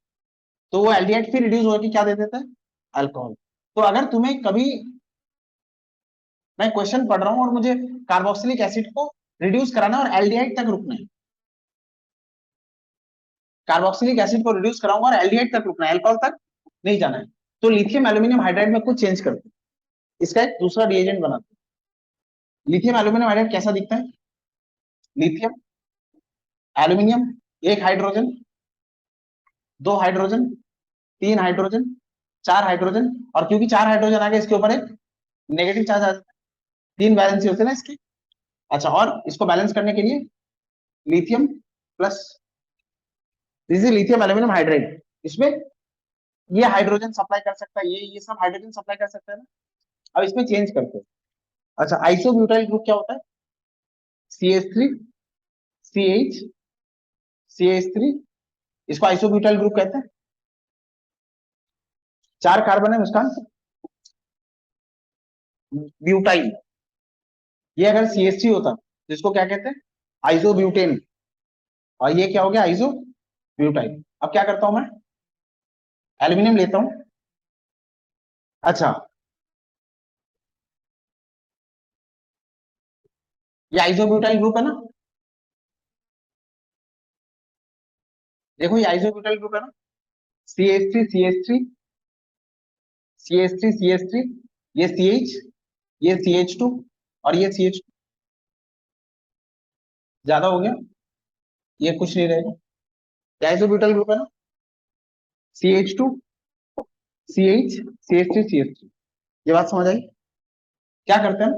तो वो एल्डिहाइड फिर रिड्यूस होकर क्या दे देता है, अल्कोहल। तो अगर तुम्हें कभी, मैं क्वेश्चन पढ़ रहा हूं और मुझे कार्बोक्सिलिक एसिड को रिड्यूस कराना है और एल्डिहाइड तक रुकना है, कार्बोक्सिलिक एसिड को रिड्यूस कराऊंगा और एल्डिहाइड तक रुकना है, अल्कोहल तक नहीं जाना है, तो लिथियम एल्यूमिनियम हाइड्राइड में कुछ चेंज करते हैं, इसका एक दूसरा रिएजेंट बनाते हैं। लिथियम एल्यूमिनियम हाइड्राइड कैसा दिखता है, लिथियम एल्यूमिनियम, एक हाइड्रोजन, 2 हाइड्रोजन, 3 हाइड्रोजन, 4 हाइड्रोजन, और क्योंकि 4 हाइड्रोजन आ गए इसके ऊपर एक नेगेटिव चार्ज आ जाता है, 3 वैलेंसी होते हैं ना इसके। अच्छा, और इसको बैलेंस करने के लिए lithium plus, this is lithium aluminium hydride, इसमें ये हाइड्रोजन सप्लाई कर सकता है, ये सब हाइड्रोजन सप्लाई कर सकता है ना। अब इसमें चेंज करते हैं। अच्छा, आइसोब्यूटाइल ग्रुप क्या होता है, CH3 CH CH3, इसको आइसोब्यूटाइल ग्रुप कहते हैं, 4 कार्बन है मुस्कान, ब्यूटाइल, ये अगर CH3 होता तो इसको क्या कहते हैं, आइसोब्यूटेन, और ये क्या हो गया, आइसोब्यूटाइल। अब क्या करता हूं मैं, एल्यूमिनियम लेता हूं, अच्छा ये आइसोब्यूटाइल ग्रुप है ना, देखो ये आइसोब्यूटाइल ग्रुप है ना, CH3 CH3 CH3 CH3, ये CH, ये CH2 और ये CH, ज्यादा हो गया, ये कुछ नहीं रहेगा, ये आइसोब्यूटाइल ग्रुप है ना, CH2 CH CH3 CH3, ये बात समझ आई। क्या करते हैं,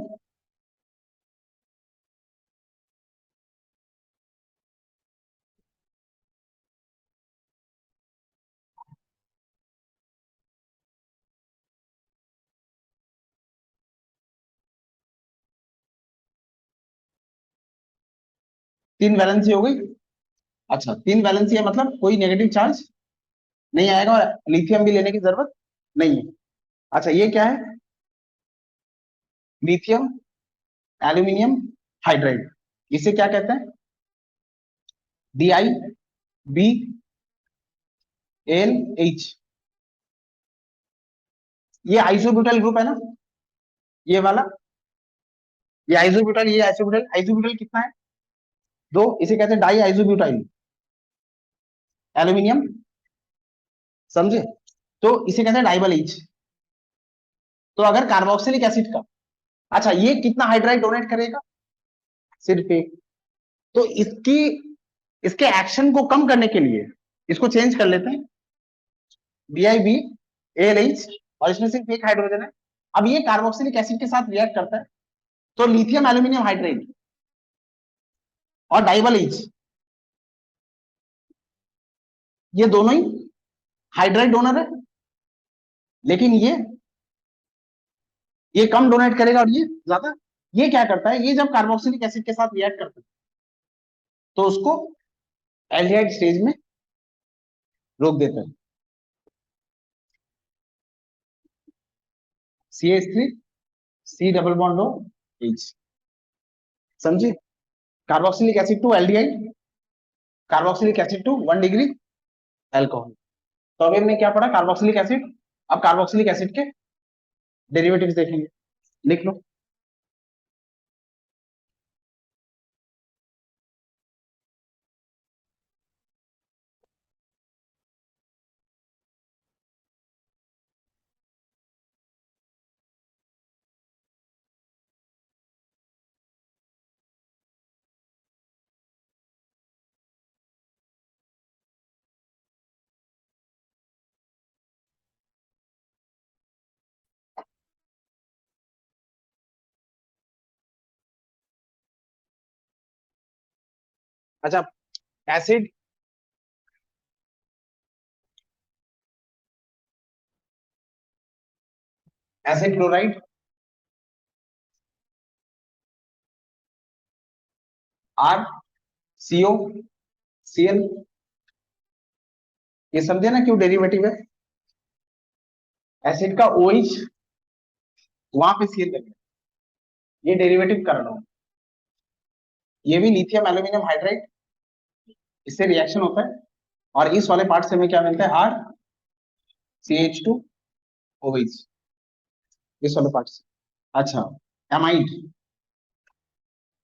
3 वैलेंसी हो गई। अच्छा 3 वैलेंसी है मतलब कोई नेगेटिव चार्ज नहीं आएगा और लिथियम भी लेने की जरूरत नहीं है। अच्छा ये क्या है, लिथियम एल्यूमिनियम हाइड्राइड, इसे क्या कहते हैं, DiBlH, ये आइसोब्यूटाइल ग्रुप है ना, ये वाला, ये आइसोब्यूटाइल, ये आइसोब्यूटाइल, आइसोब्यूटाइल कितना है, 2, इसे कहते हैं डाई आइसोब्यूटाइल एल्यूमिनियम, समझे, तो इसे कहते हैं डाइबल एच। तो अगर कार्बोक्सिलिक एसिड का, अच्छा ये कितना हाइड्राइड डोनेट करेगा, सिर्फ एक, तो इसकी, इसके एक्शन को कम करने के लिए इसको चेंज कर लेते हैं, DiBlH, और इसमें सिर्फ एक हाइड्रोजन है। अब ये कार्बोक्सिलिक एसिड के साथ रिएक्ट करता है, तो लिथियम एल्यूमिनियम हाइड्राइड और डाइबल एच, ये दोनों ही हाइड्राइड डोनर है, लेकिन ये ये कम डोनेट करेगा और ये ज्यादा। ये क्या करता है, ये जब कार्बोक्सिलिक एसिड के साथ रिएक्ट करता है तो उसको एल्डिहाइड स्टेज में रोक देता है। CH3 C double bond O H, समझे? Carboxylic acid to aldehyde, carboxylic acid to 1 degree alcohol. तो अभी हमने क्या पढ़ा, कार्बोक्सिलिक एसिड। अब कार्बोक्सिलिक एसिड के डेरिवेटिव्स देखेंगे, लिख लो। अच्छा, acid, acid chloride, R CO Cl, ये समझे ना क्यों डेरिवेटिव है? एसिड का OH, वहां पे Cl लगे, ये डेरिवेटिव कर रहा हूं। ये भी लिथियम एल्यूमिनियम हाइड्राइड, इससे रिएक्शन होता है और इस वाले पार्ट से हमें क्या मिलता है, RCH2OH, इस वाले पार्ट से। अच्छा, amide,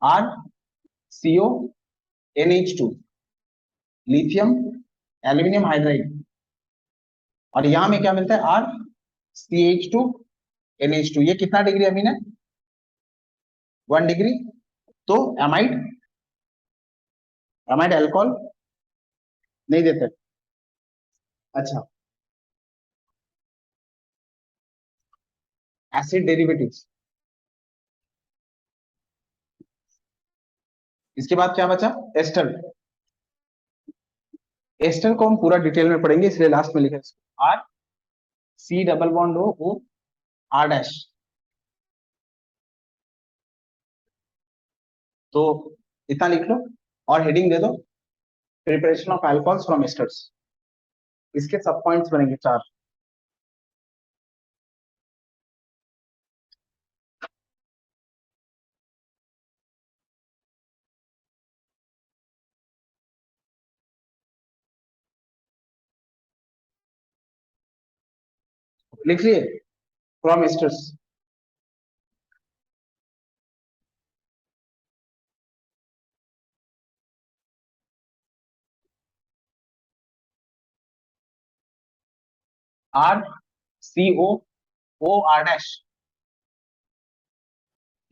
RCONH2, lithium aluminium hydride, और यहां में क्या मिलता है, RCH2NH2। ये कितना डिग्री अमीन है, 1 डिग्री। तो एमाइड, एमाइड अल्कोहल नहीं देते। अच्छा, एसिड डेरिवेटिव्स, इसके बाद क्या बचा, एस्टर। एस्टर को हम पूरा डिटेल में पढ़ेंगे, इसलिए लास्ट में लिखा है RC डबल बॉन्ड OR'। तो इतना लिख लो और हेडिंग दे दो, preparation of alcohols from asters. इसके सब पॉइंट्स बनेंगे 4। लिख लिए, फ्रॉम एस्टर्स। RCOOR',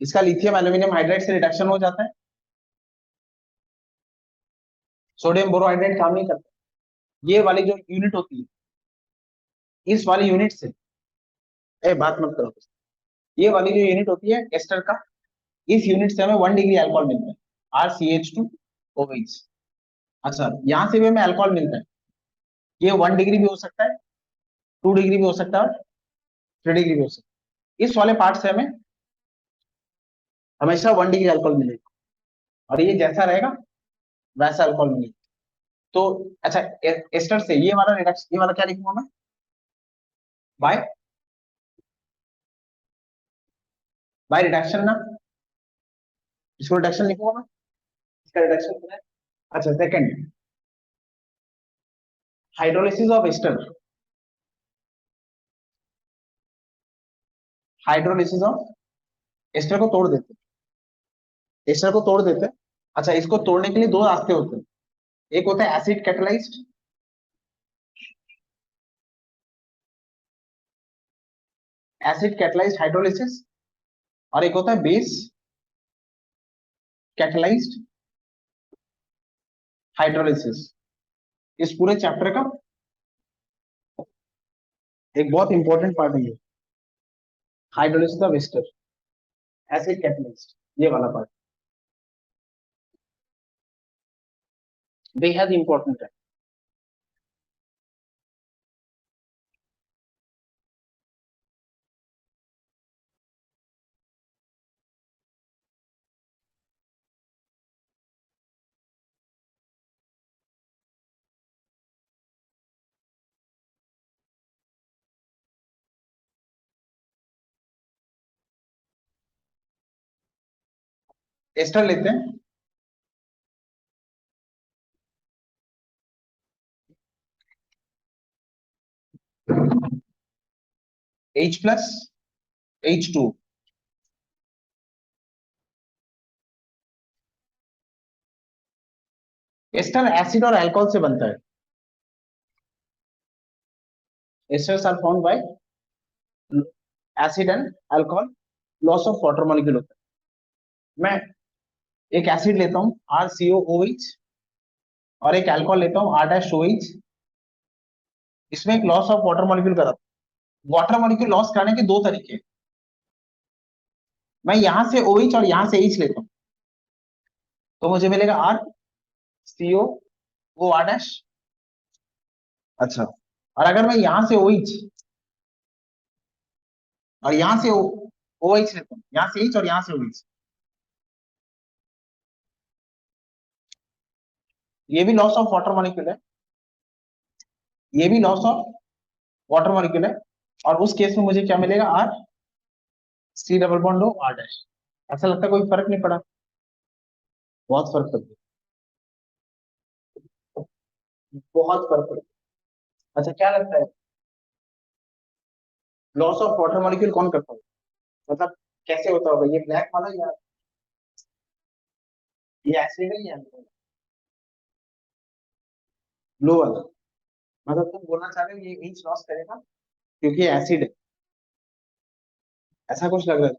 इसका लिथियम एल्यूमिनियम हाइड्राइड से रिडक्शन हो जाता है। सोडियम बोरोहाइड्रेट काम नहीं करता। ये वाली जो यूनिट होती है, इस वाली यूनिट से, बात मत करो, ये वाली जो यूनिट होती है एस्टर का, इस यूनिट से हमें 1 डिग्री अल्कोहल मिलता है, RCH2OH। अच्छा, यहां से भी हमें अल्कोहल मिलता है। ये 1 डिग्री भी हो सकता है, 2 डिग्री भी हो सकता है और 3 डिग्री भी हो सकता है। इस वाले पार्ट से हमें हमेशा 1 डिग्री अल्कोहल मिलेगा, और ये जैसा रहेगा वैसा अल्कोहल मिलेगा। तो अच्छा, एस्टर से ये वाला रिडक्शन, ये वाला क्या लिखूंगा मैं, बाय, बाय रिडक्शन ना, इसको रिडक्शन लिखूंगा मैं, इसका रिडक्शन क्या है। अच्छा, second, hydrolysis of ester, hydrolysis of ester को तोड़ देते हैं, एस्टर को तोड़ देते हैं। अच्छा, इसको तोड़ने के लिए दो रास्ते होते हैं, एक होता है acid catalysed, acid catalysed hydrolysis, और एक होता है बेस कैटलाइज्ड हाइड्रोलिसिस। इस पूरे चैप्टर का एक बहुत इंपॉर्टेंट पार्ट है ये, hydrolysis of ester, acid catalysed, ये वाला पार्ट बेहद इंपॉर्टेंट है। एस्टर लेते हैं, H+H2। एस्टर एसिड और अल्कोहल से बनता है। Esters are formed by acid and alcohol, loss of water molecule होता है। मैं एक एसिड लेता हूँ RCOOH, और एक अल्कोहल लेता हूँ R-OH। इसमें एक लॉस ऑफ वाटर मॉलिक्यूल कराता हूँ। वाटर मॉलिक्यूल लॉस करने के दो तरीके हैं। मैं यहां से OH और यहां से H लेता हूँ, तो मुझे मिलेगा RCOOR-। अच्छा, और अगर मैं यहां से OH और यहां से OH लेता हूँ, यहां से H और यहां से OH, ये भी लॉस ऑफ वाटर मॉलिक्यूल है, ये भी लॉस ऑफ वाटर मॉलिक्यूल है, और उस केस में मुझे क्या मिलेगा, RC double bond O R-। ऐसा लगता है कोई फर्क नहीं पड़ा? बहुत फर्क पड़ गया, बहुत फर्क पड़ गया। अच्छा, क्या लगता है लॉस ऑफ वाटर मॉलिक्यूल कौन करता है? मतलब कैसे होता होगा, ये ब्लैक वाला या ये एसिड है या ब्लू वाला? मतलब तुम बोलना चाह रहे हो ये H लॉस करेगा क्योंकि एसिड है, ऐसा कुछ लग रहा है?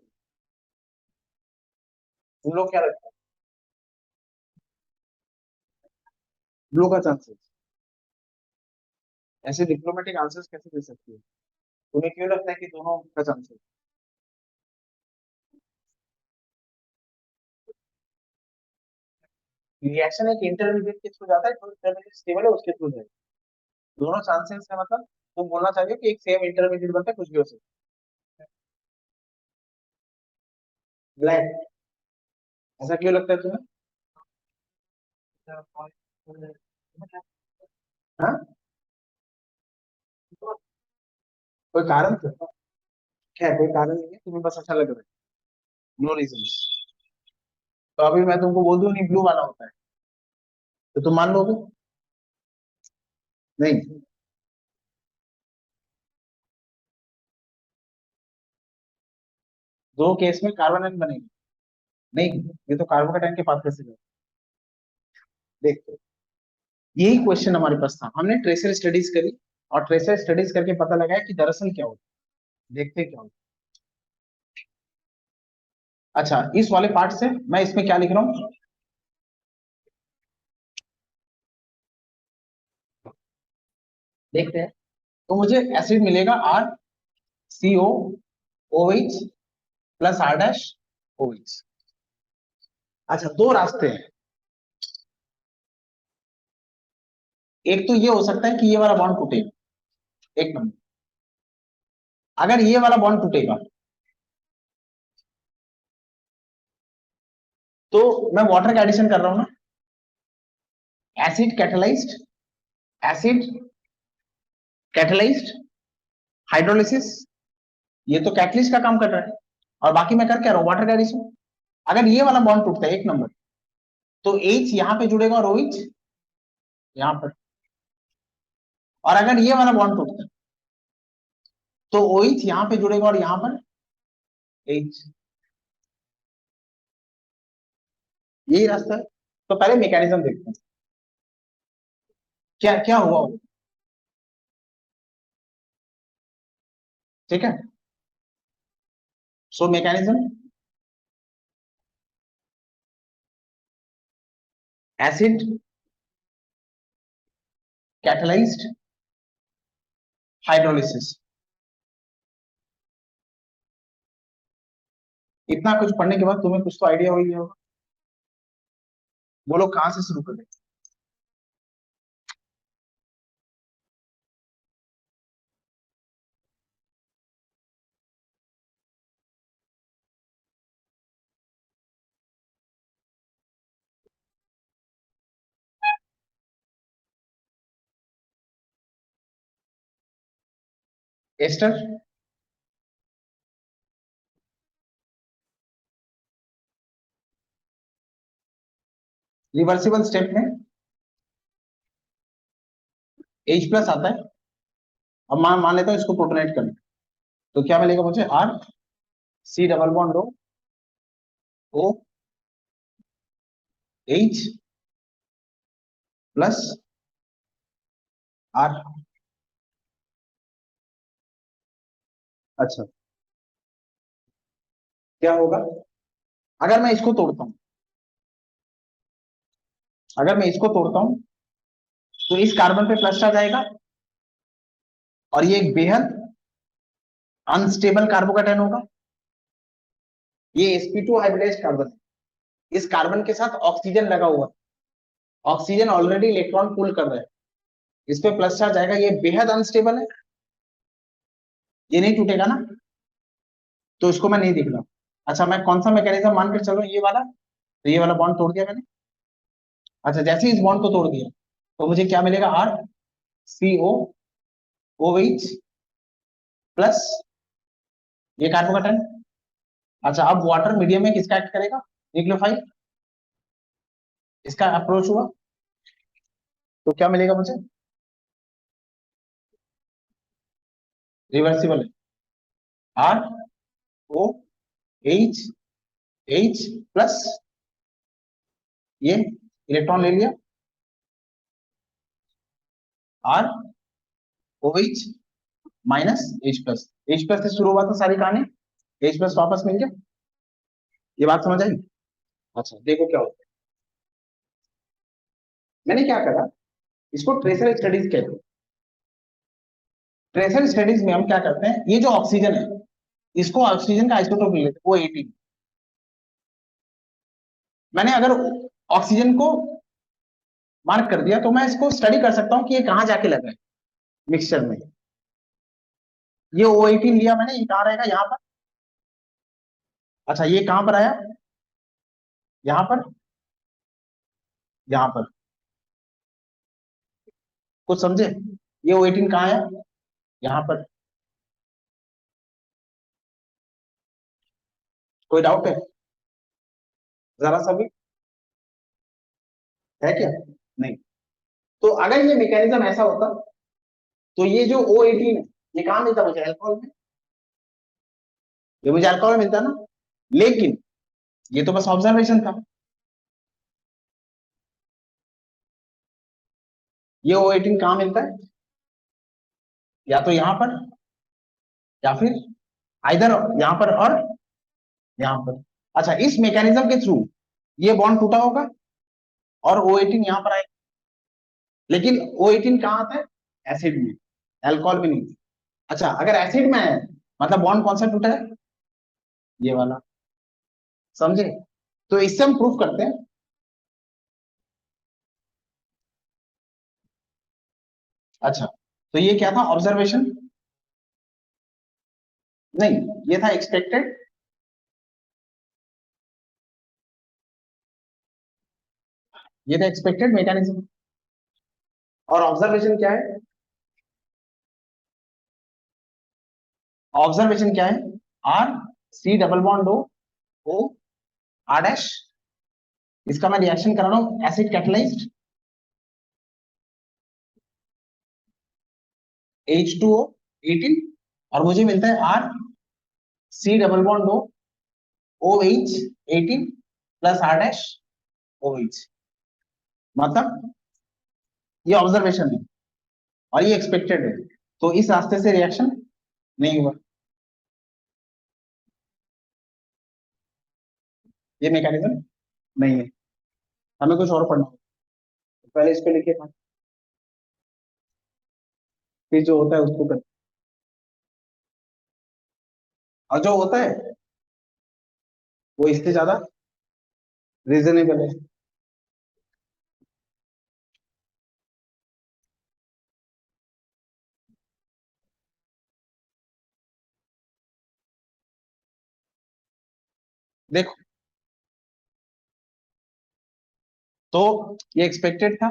तुम लोग क्या लगता है? ब्लू का चांसेस? ऐसे डिप्लोमेटिक आंसर्स कैसे दे सकती है? तुम्हें क्यों लगता है कि दोनों का चांसेस? रिएक्शन एक इंटरमीडिएट के थ्रू जाता है, जो इंटरमीडिएट स्टेबल है उसके थ्रू जाएगा। दोनों चांसेस का मतलब तुम बोलना चाहिए कि एक सेम इंटरमीडिएट बनता है, कुछ भी हो सकता है। ब्लैक? ऐसा क्यों लगता है तुम्हें? हाँ, कोई कारण था? क्या कोई कारण नहीं है, तुम्हें बस अच्छा लग रहा है, नो रीजन। तो अभी मैं तुमको बोल दूं नहीं ब्लू वाला होता है, तो तुम मान लोगे? नहीं, दो केस में कार्बन एन बनेगी। नहीं, ये तो कार्बोकेटाइन के पाथवे से जाएगा। देखते, यही क्वेश्चन हमारे पास था, हमने ट्रेसर स्टडीज करी, और ट्रेसर स्टडीज करके पता लगाया कि दरअसल क्या होता है। देखते क्या होता है। अच्छा, इस वाले पार्ट से मैं इसमें क्या लिख रहा हूँ, देखते हैं। तो मुझे एसिड मिलेगा RCOOH+R-OH। अच्छा, दो रास्ते हैं। एक तो ये हो सकता है कि ये वाला बॉन्ड टूटेगा, एक नंबर। अगर ये वाला बॉन्ड टूटेगा तो मैं वाटर का एडिशन कर रहा हूं ना, acid catalysed, acid catalysed hydrolysis, ये तो कैटलिस्ट का काम कर रहा है, और बाकी मैं कर क्या रहा हूं, वाटर का एडिशन। अगर ये वाला बॉन्ड टूटता है, एक नंबर, तो H यहां पे जुड़ेगा और OH यहां पर। और अगर ये वाला बॉन्ड टूटता है तो OH यहां पे जुड़ेगा और यहां पर H। यही रास्ता है। तो पहले मैकेनिज्म देखते हैं क्या क्या हुआ। ठीक है, सो मैकेनिज्म, एसिड कैटलाइज्ड हाइड्रोलिसिस। इतना कुछ पढ़ने के बाद तुम्हें कुछ तो आइडिया हो ही गया होगा। बोलो कहां से शुरू करें? एस्टर, रिवर्सिबल स्टेप में H प्लस आता है। अब मान लेता हूं इसको प्रोटोनेट करना, तो क्या मिलेगा मुझे, R C double bond O H plus R। अच्छा, क्या होगा अगर मैं इसको तोड़ता हूं, अगर मैं इसको तोड़ता हूं तो इस कार्बन पे प्लस चार्ज आएगा, और ये एक बेहद अनस्टेबल कार्बोकेटायन होगा। ये sp2 हाइब्रिडाइज्ड कार्बन है, इस कार्बन के साथ ऑक्सीजन लगा हुआ है, ऑक्सीजन ऑलरेडी इलेक्ट्रॉन पुल कर रहा है, इस पे प्लस चार्ज आएगा, ये बेहद अनस्टेबल है, ये नहीं टूटेगा ना, तो इसको मैं नहीं देख रहा। अच्छा, मैं कौन सा मैकेनिज्म मानकर चल रहा हूँ, ये वाला, तो ये वाला बॉन्ड तोड़ दिया मैंने। अच्छा, जैसे ही इस बॉन्ड को तोड़ दिया तो मुझे क्या मिलेगा, आर सी ओ ओ एच प्लस ये कार्बोकेटायन। अच्छा, अब वाटर मीडियम में किसका एक्ट करेगा, न्यूक्लियोफाइल, इसका अप्रोच हुआ, तो क्या मिलेगा मुझे, रिवर्सिबल है, R O H H plus ये इलेक्ट्रॉन ले लिया, R O H minus H plus, H plus से शुरू हुआ था सारी कहानी, एच प्लस वापस मिल गया। ये बात समझ आई। अच्छा, देखो क्या होता है, मैंने क्या करा, इसको ट्रेसर स्टडीज कहते हैं। ट्रेसर स्टडीज में हम क्या करते हैं, ये जो ऑक्सीजन है, इसको ऑक्सीजन का आइसोटोप ले लेते हैं, वो 18। मैंने अगर ऑक्सीजन को मार्क कर दिया तो मैं इसको स्टडी कर सकता हूं कि ये कहां जाके लगा है मिक्सचर में। ये O18 लिया मैंने, ये कहां रहेगा, यहां पर। अच्छा, ये कहां पर आया, यहां पर, यहां पर, कुछ समझे, ये O18 कहां आया, यहां पर। कोई डाउट है, जरा सा भी है क्या, नहीं। तो अगर ये मैकेनिज्म ऐसा होता तो ये जो O18 है, ये कहां मिलता मुझे, अल्कोहल में, ये मुझे अल्कोहल में मिलता ना। लेकिन ये तो बस ऑब्जर्वेशन था, ये O18 कहां मिलता है, या तो यहां पर, या फिर आइदर यहां पर और यहां पर। अच्छा, इस मैकेनिज्म के थ्रू ये बॉन्ड टूटा होगा और O18 यहां पर आएगा, लेकिन O18 कहां आता है, एसिड में, अल्कोहल में नहीं। अच्छा, अगर एसिड में है, मतलब बॉन्ड कौन सा टूटा है, ये वाला, समझे। तो इससे हम प्रूफ करते हैं। अच्छा, तो ये क्या था, ऑब्जर्वेशन, नहीं, ये था एक्सपेक्टेड, ये था एक्सपेक्टेड मैकेनिज्म। और ऑब्जर्वेशन क्या है, ऑब्जर्वेशन क्या है, R C double bond O R dash, इसका मैं रिएक्शन करा रहा हूं एसिड कैटलाइज्ड H2O 18, और मुझे मिलता है R C double bond O H 18 plus R dash O H, मतलब ये ऑब्जर्वेशन है और ये एक्सपेक्टेड है, तो इस रास्ते से रिएक्शन नहीं हुआ, ये मैकेनिज्म नहीं है। हमें कुछ और पढ़ना होगा, पहले इस पे लिखे था, फिर जो होता है उसको कर, और जो होता है वो इससे ज्यादा रीजनेबल है। देखो, तो ये एक्सपेक्टेड था,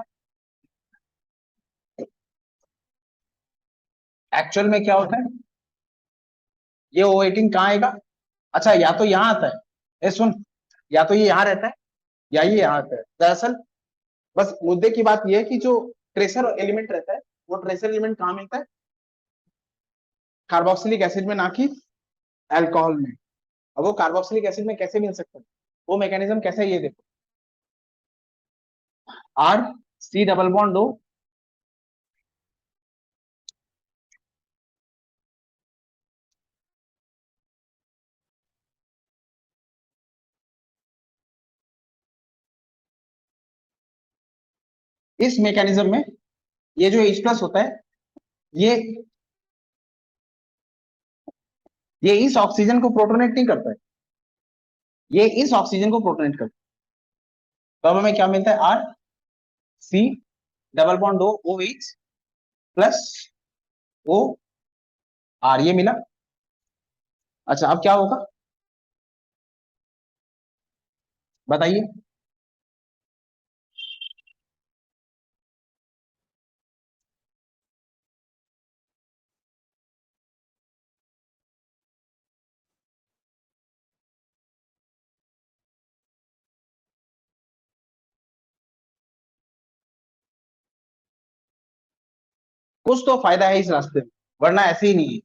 एक्चुअल में क्या होता है, ये O18 कहाँ आएगा, अच्छा, या तो यहाँ आता है, ए सुन, या तो ये यहाँ रहता है या ये यहाँ आता है। दरअसल बस मुद्दे की बात यह है कि जो ट्रेसर एलिमेंट रहता है वो ट्रेसर एलिमेंट कहाँ मिलता है, कार्बोक्सिलिक एसिड में, ना कि अल्कोहल में। अब वो कार्बोक्सिलिक एसिड में कैसे मिल सकता है, वो मैकेनिज्म कैसे है ये देखो। आर सी डबल बॉन्ड दो, इस मैकेनिज्म में ये जो H प्लस होता है ये ये इस ऑक्सीजन को प्रोटोनेट नहीं करता है, ये इस ऑक्सीजन को प्रोटोनेट करता है। तो अब हमें क्या मिलता है, आर सी डबल बॉन्ड दो O H plus O R, ये मिला। अच्छा अब क्या होगा बताइए। कुछ तो फायदा है इस रास्ते में, वरना ऐसे ही नहीं है।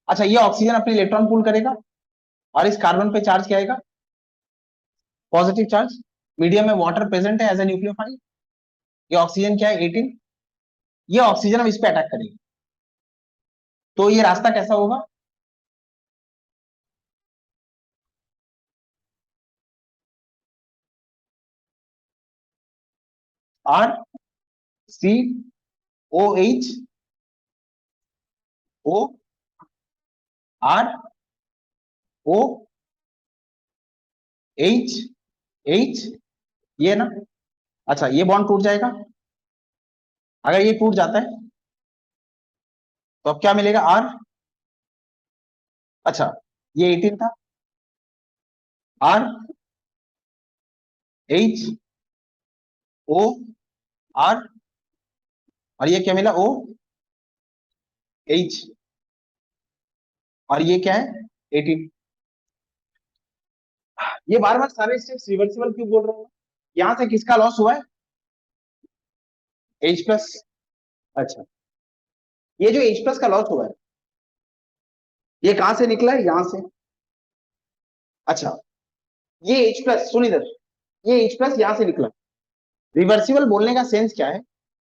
अच्छा ये ऑक्सीजन अपने इलेक्ट्रॉन पूल करेगा और इस कार्बन पे चार्ज क्या आएगा, पॉजिटिव चार्ज। मीडियम में वाटर प्रेजेंट है एज ए न्यूक्लियोफाइल। ये ऑक्सीजन क्या है 18, ये ऑक्सीजन अब इस पे अटैक करेगी। तो ये रास्ता कैसा होगा, R C O H O R O H H, ये ना। अच्छा ये बॉन्ड टूट जाएगा, अगर ये टूट जाता है तो अब क्या मिलेगा, आर। अच्छा ये 18 था, आर एच ओ आर, और ये क्या मिला, ओ एच, और ये क्या है 18। ये बार बार सारे स्टेप्स रिवर्सिबल क्यों बोल रहा हूँ, यहां से किसका लॉस हुआ है, H प्लस। अच्छा ये जो H प्लस का लॉस हुआ है ये कहां से निकला है, यहां से। अच्छा ये H प्लस, सुन इधर, ये H प्लस यहां से निकला। रिवर्सिबल बोलने का सेंस क्या है,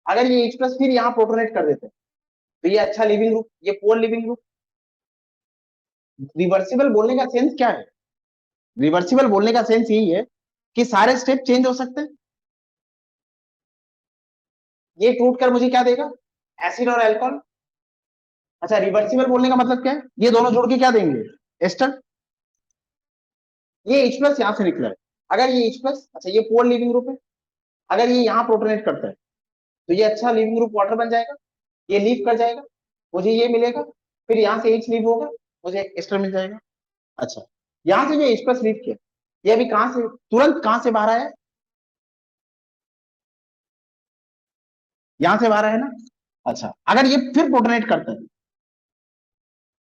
अगर ये H प्लस फिर यहाँ प्रोटोनेट कर देते हैं तो ये अच्छा लिविंग ग्रुप, ये पोअर लिविंग ग्रुप। रिवर्सिबल बोलने का सेंस क्या है, रिवर्सिबल बोलने का सेंस यही है कि सारे स्टेप चेंज हो सकते हैं। ये टूट कर मुझे क्या देगा, एसिड और एल्कोहल। अच्छा रिवर्सिबल बोलने का मतलब क्या है, ये दोनों जोड़ के क्या देंगे, एस्टर। ये H प्लस यहां से निकला है, अगर ये H प्लस, अच्छा ये पोअर लिविंग ग्रुप है, अगर ये यहाँ प्रोटोनेट करता है तो ये अच्छा लिविंग ग्रुप वाटर बन जाएगा, ये लीव कर जाएगा, मुझे ये मिलेगा। फिर यहाँ से H लीव होगा, मुझे एस्टर मिल जाएगा। अच्छा यहाँ से जो H प्लस लीव किया, ये अभी कहां से, तुरंत कहां से बाहर आया, यहां से बाहर आया ना। अच्छा अगर ये फिर प्रोटोनेट करता है,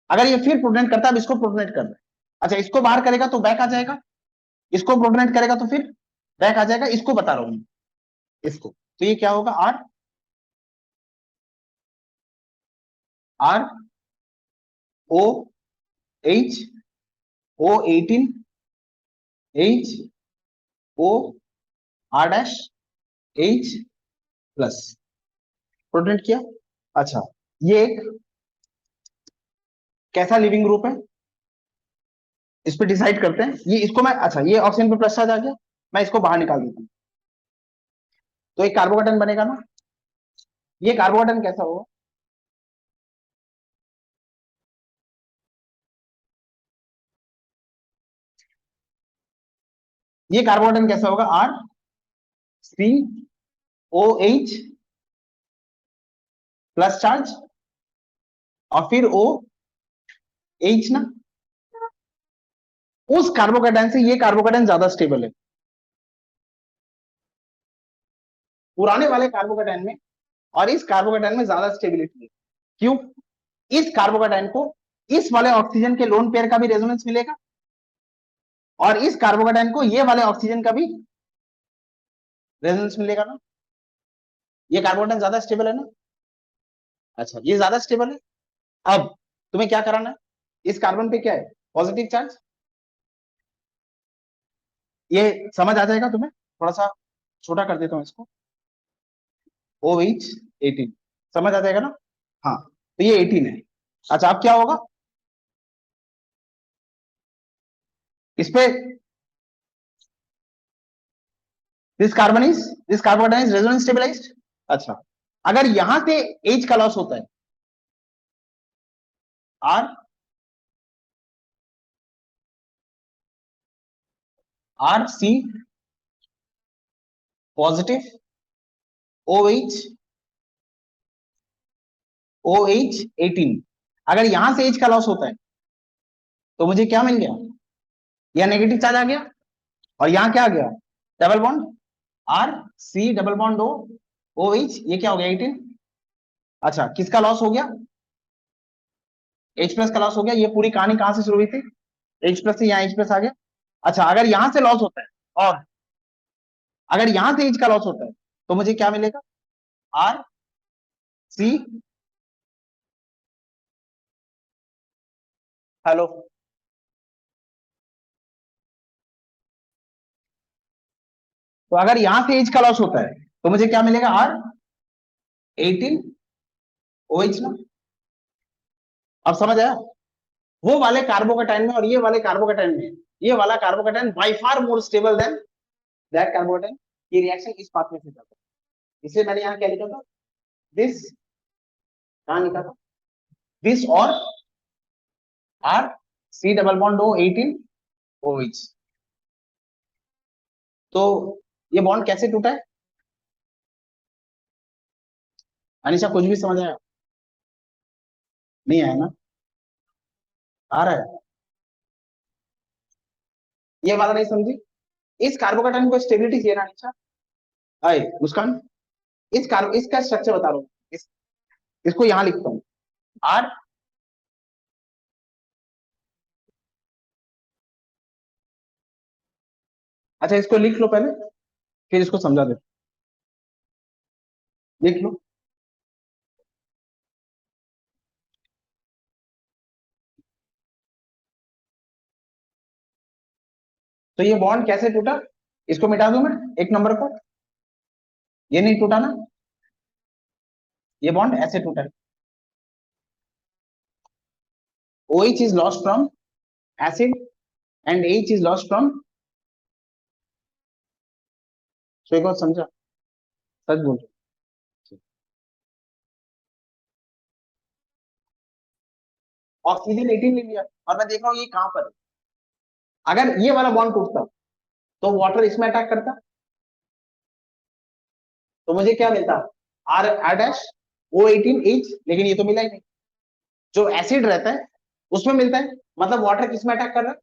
अगर ये फिर प्रोटोनेट करता है, अब इसको प्रोटोनेट कर रहा है। अच्छा इसको बाहर करेगा तो बैक आ जाएगा, इसको प्रोटोनेट करेगा तो फिर बैक आ जाएगा, इसको बता रहा हूं मैं, इसको। तो ये क्या होगा, R R O H O 18 H O R dash H plus, protonate किया। अच्छा ये एक कैसा लिविंग ग्रुप है, इस पे डिसाइड करते हैं। ये इसको मैं, अच्छा ये ऑक्सीजन पे प्लस चार्ज आ गया, मैं इसको बाहर निकाल देता हूँ, तो एक कार्बोकेटन बनेगा ना। ये कार्बोकेटन कैसा होगा, ये कार्बोकेटन कैसा होगा, R C O H plus charge और फिर ओ एच ना। उस कार्बोकेटन से ये कार्बोकेटन ज्यादा स्टेबल है, पुराने वाले कार्बोकेटन में और इस कार्बोकेटन में ज्यादा स्टेबिलिटी है। क्यों, इस कार्बोकेटाइन को इस वाले ऑक्सीजन के लोन पेयर का भी रेजोनेंस मिलेगा और इस कार्बोकेटाइन को ये वाले ऑक्सीजन का भी रेजोनेंस मिलेगा ना। ये कार्बोकेटाइन ज्यादा स्टेबल है ना। अच्छा, ये ज्यादा स्टेबल है। अब तुम्हें क्या कराना है, इस कार्बन पे क्या है, पॉजिटिव चार्ज। ये समझ आ जाएगा तुम्हें, थोड़ा सा छोटा कर देता हूं इसको, OH 18, समझ आ जाएगा ना। हाँ, तो ये 18 है। अच्छा, अब क्या होगा इस पे, this carbon is resonance stabilised. अच्छा, अगर यहां से H का लॉस होता है, R C पॉजिटिव, OH 18, अगर यहां से H का लॉस होता है तो मुझे क्या मिल गया, यह नेगेटिव चार्ज आ गया और यहां क्या आ गया, double bond RC double bond OH, ये क्या हो गया 18। अच्छा, किसका लॉस हो गया, H प्लस का लॉस हो गया। ये पूरी कहानी कहां से शुरू हुई थी, H प्लस से यहाँ H प्लस आ गया। अच्छा, अगर यहां से लॉस होता है और अगर यहां से H का लॉस होता है तो मुझे क्या मिलेगा, RC, हेलो, तो अगर यहां से H का लॉस होता है तो मुझे क्या मिलेगा, R18 OH ना। अब समझ आया, वो वाले कार्बोकेटाइन में और ये वाले कार्बोकेटाइन में, ये वाला carbocation by far more stable then that carbocation. ये रिएक्शन इस पाथवे से जाता है, इसलिए मैंने यहां क्या लिखा था, दिस, कहां लिखा था, दिस और RC double bond O18 OH। तो ये बॉन्ड कैसे टूटा है, अनिशा कुछ भी समझ आया, नहीं आया ना, आ रहा है, ये वाला नहीं समझी। इस कार्बोकेटाइन को स्टेबिलिटी चाहिए ना अनिशा, आए मुस्कान, इसका स्ट्रक्चर बता रहा हूँ, इसको यहां लिखता हूँ, आर, अच्छा इसको लिख लो पहले, फिर इसको समझा दे, लिख लो। तो ये बॉन्ड कैसे टूटा, इसको मिटा दूं मैं, एक नंबर को, ये नहीं टूटा ना, ये बॉन्ड ऐसे टूटा है, OH is lost from acid and H is lost from, so एक बात समझा, सच बोल रहा हूं। ऑक्सीजन 18 ले लिया और मैं देख रहा हूँ ये कहां पर है, अगर ये वाला बॉन्ड टूटता तो वाटर इसमें अटैक करता, तो मुझे क्या मिलता, आर डैश O18H, लेकिन ये तो मिला ही नहीं, जो एसिड रहता है उसमें मिलता है, मतलब वाटर किसमें अटैक कर रहा है,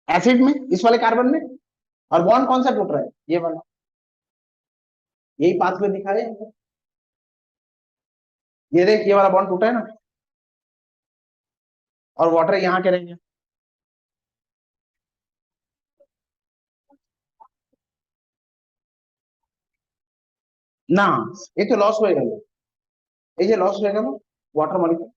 एसिड में, इस वाले कार्बन में, और बॉन्ड कौन सा टूट रहा है, ये वाला, यही पाथवे दिखा रहे हैं, ये देख, ये वाला बॉन्ड टूटा है ना, और वाटर यहाँ के रहेंगे ना, ये तो लॉस होएगा, ये लॉस होएगा ना वाटर मॉलिक्यूल।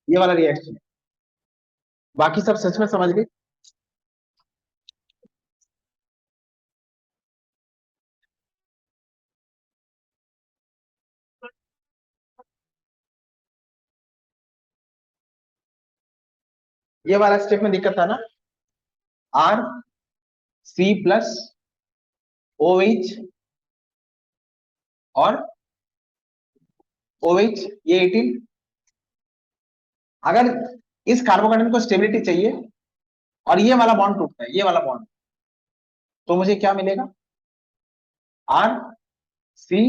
ये वाला रिएक्शन, बाकी सब सच में समझ गए। ये वाला स्टेप में दिक्कत था ना, RC प्लस OH और OH, ये 18, अगर इस कार्बोकेटाइन को स्टेबिलिटी चाहिए और ये वाला बॉन्ड टूटता है, ये वाला बॉन्ड, तो मुझे क्या मिलेगा, R C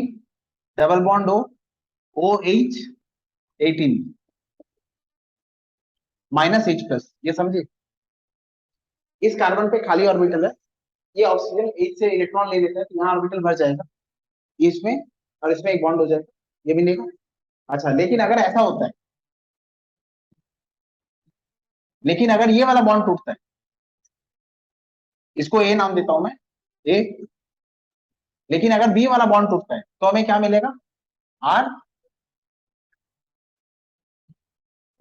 double bond O H 18 minus H plus, ये समझे। इस कार्बन पे खाली ऑर्बिटल है, ये ऑक्सीजन एच से इलेक्ट्रॉन ले लेता है तो यहाँ ऑर्बिटल भर जाएगा, ये इसमें और इसमें एक बॉन्ड हो जाएगा, ये मिलेगा। अच्छा लेकिन अगर ऐसा होता है, लेकिन अगर ये वाला बॉन्ड टूटता है, इसको ए नाम देता हूं मैं, ए, लेकिन अगर बी वाला बॉन्ड टूटता है तो हमें क्या मिलेगा, आर,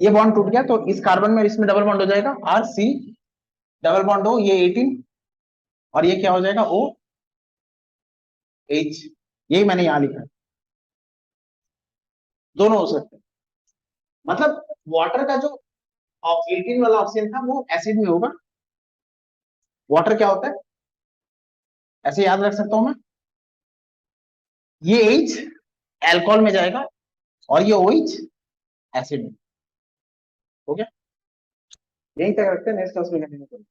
ये बॉन्ड टूट गया तो इस कार्बन में इसमें डबल बॉन्ड हो जाएगा, आर सी डबल बॉन्ड हो, ये 18 और ये क्या हो जाएगा, ओ एच, यही मैंने यहां लिखा है, दोनों हो सकते हैं। मतलब वाटर का जो 18 वाला ऑक्सीजन था वो एसिड में होगा, वाटर क्या होता है, ऐसे याद रख सकता हूं मैं, ये एच एल्कोहल में जाएगा और ये ओएच एसिड में, हो गया। यही तक रखते हैं, नेक्स्ट क्लास में कंटिन्यू करेंगे।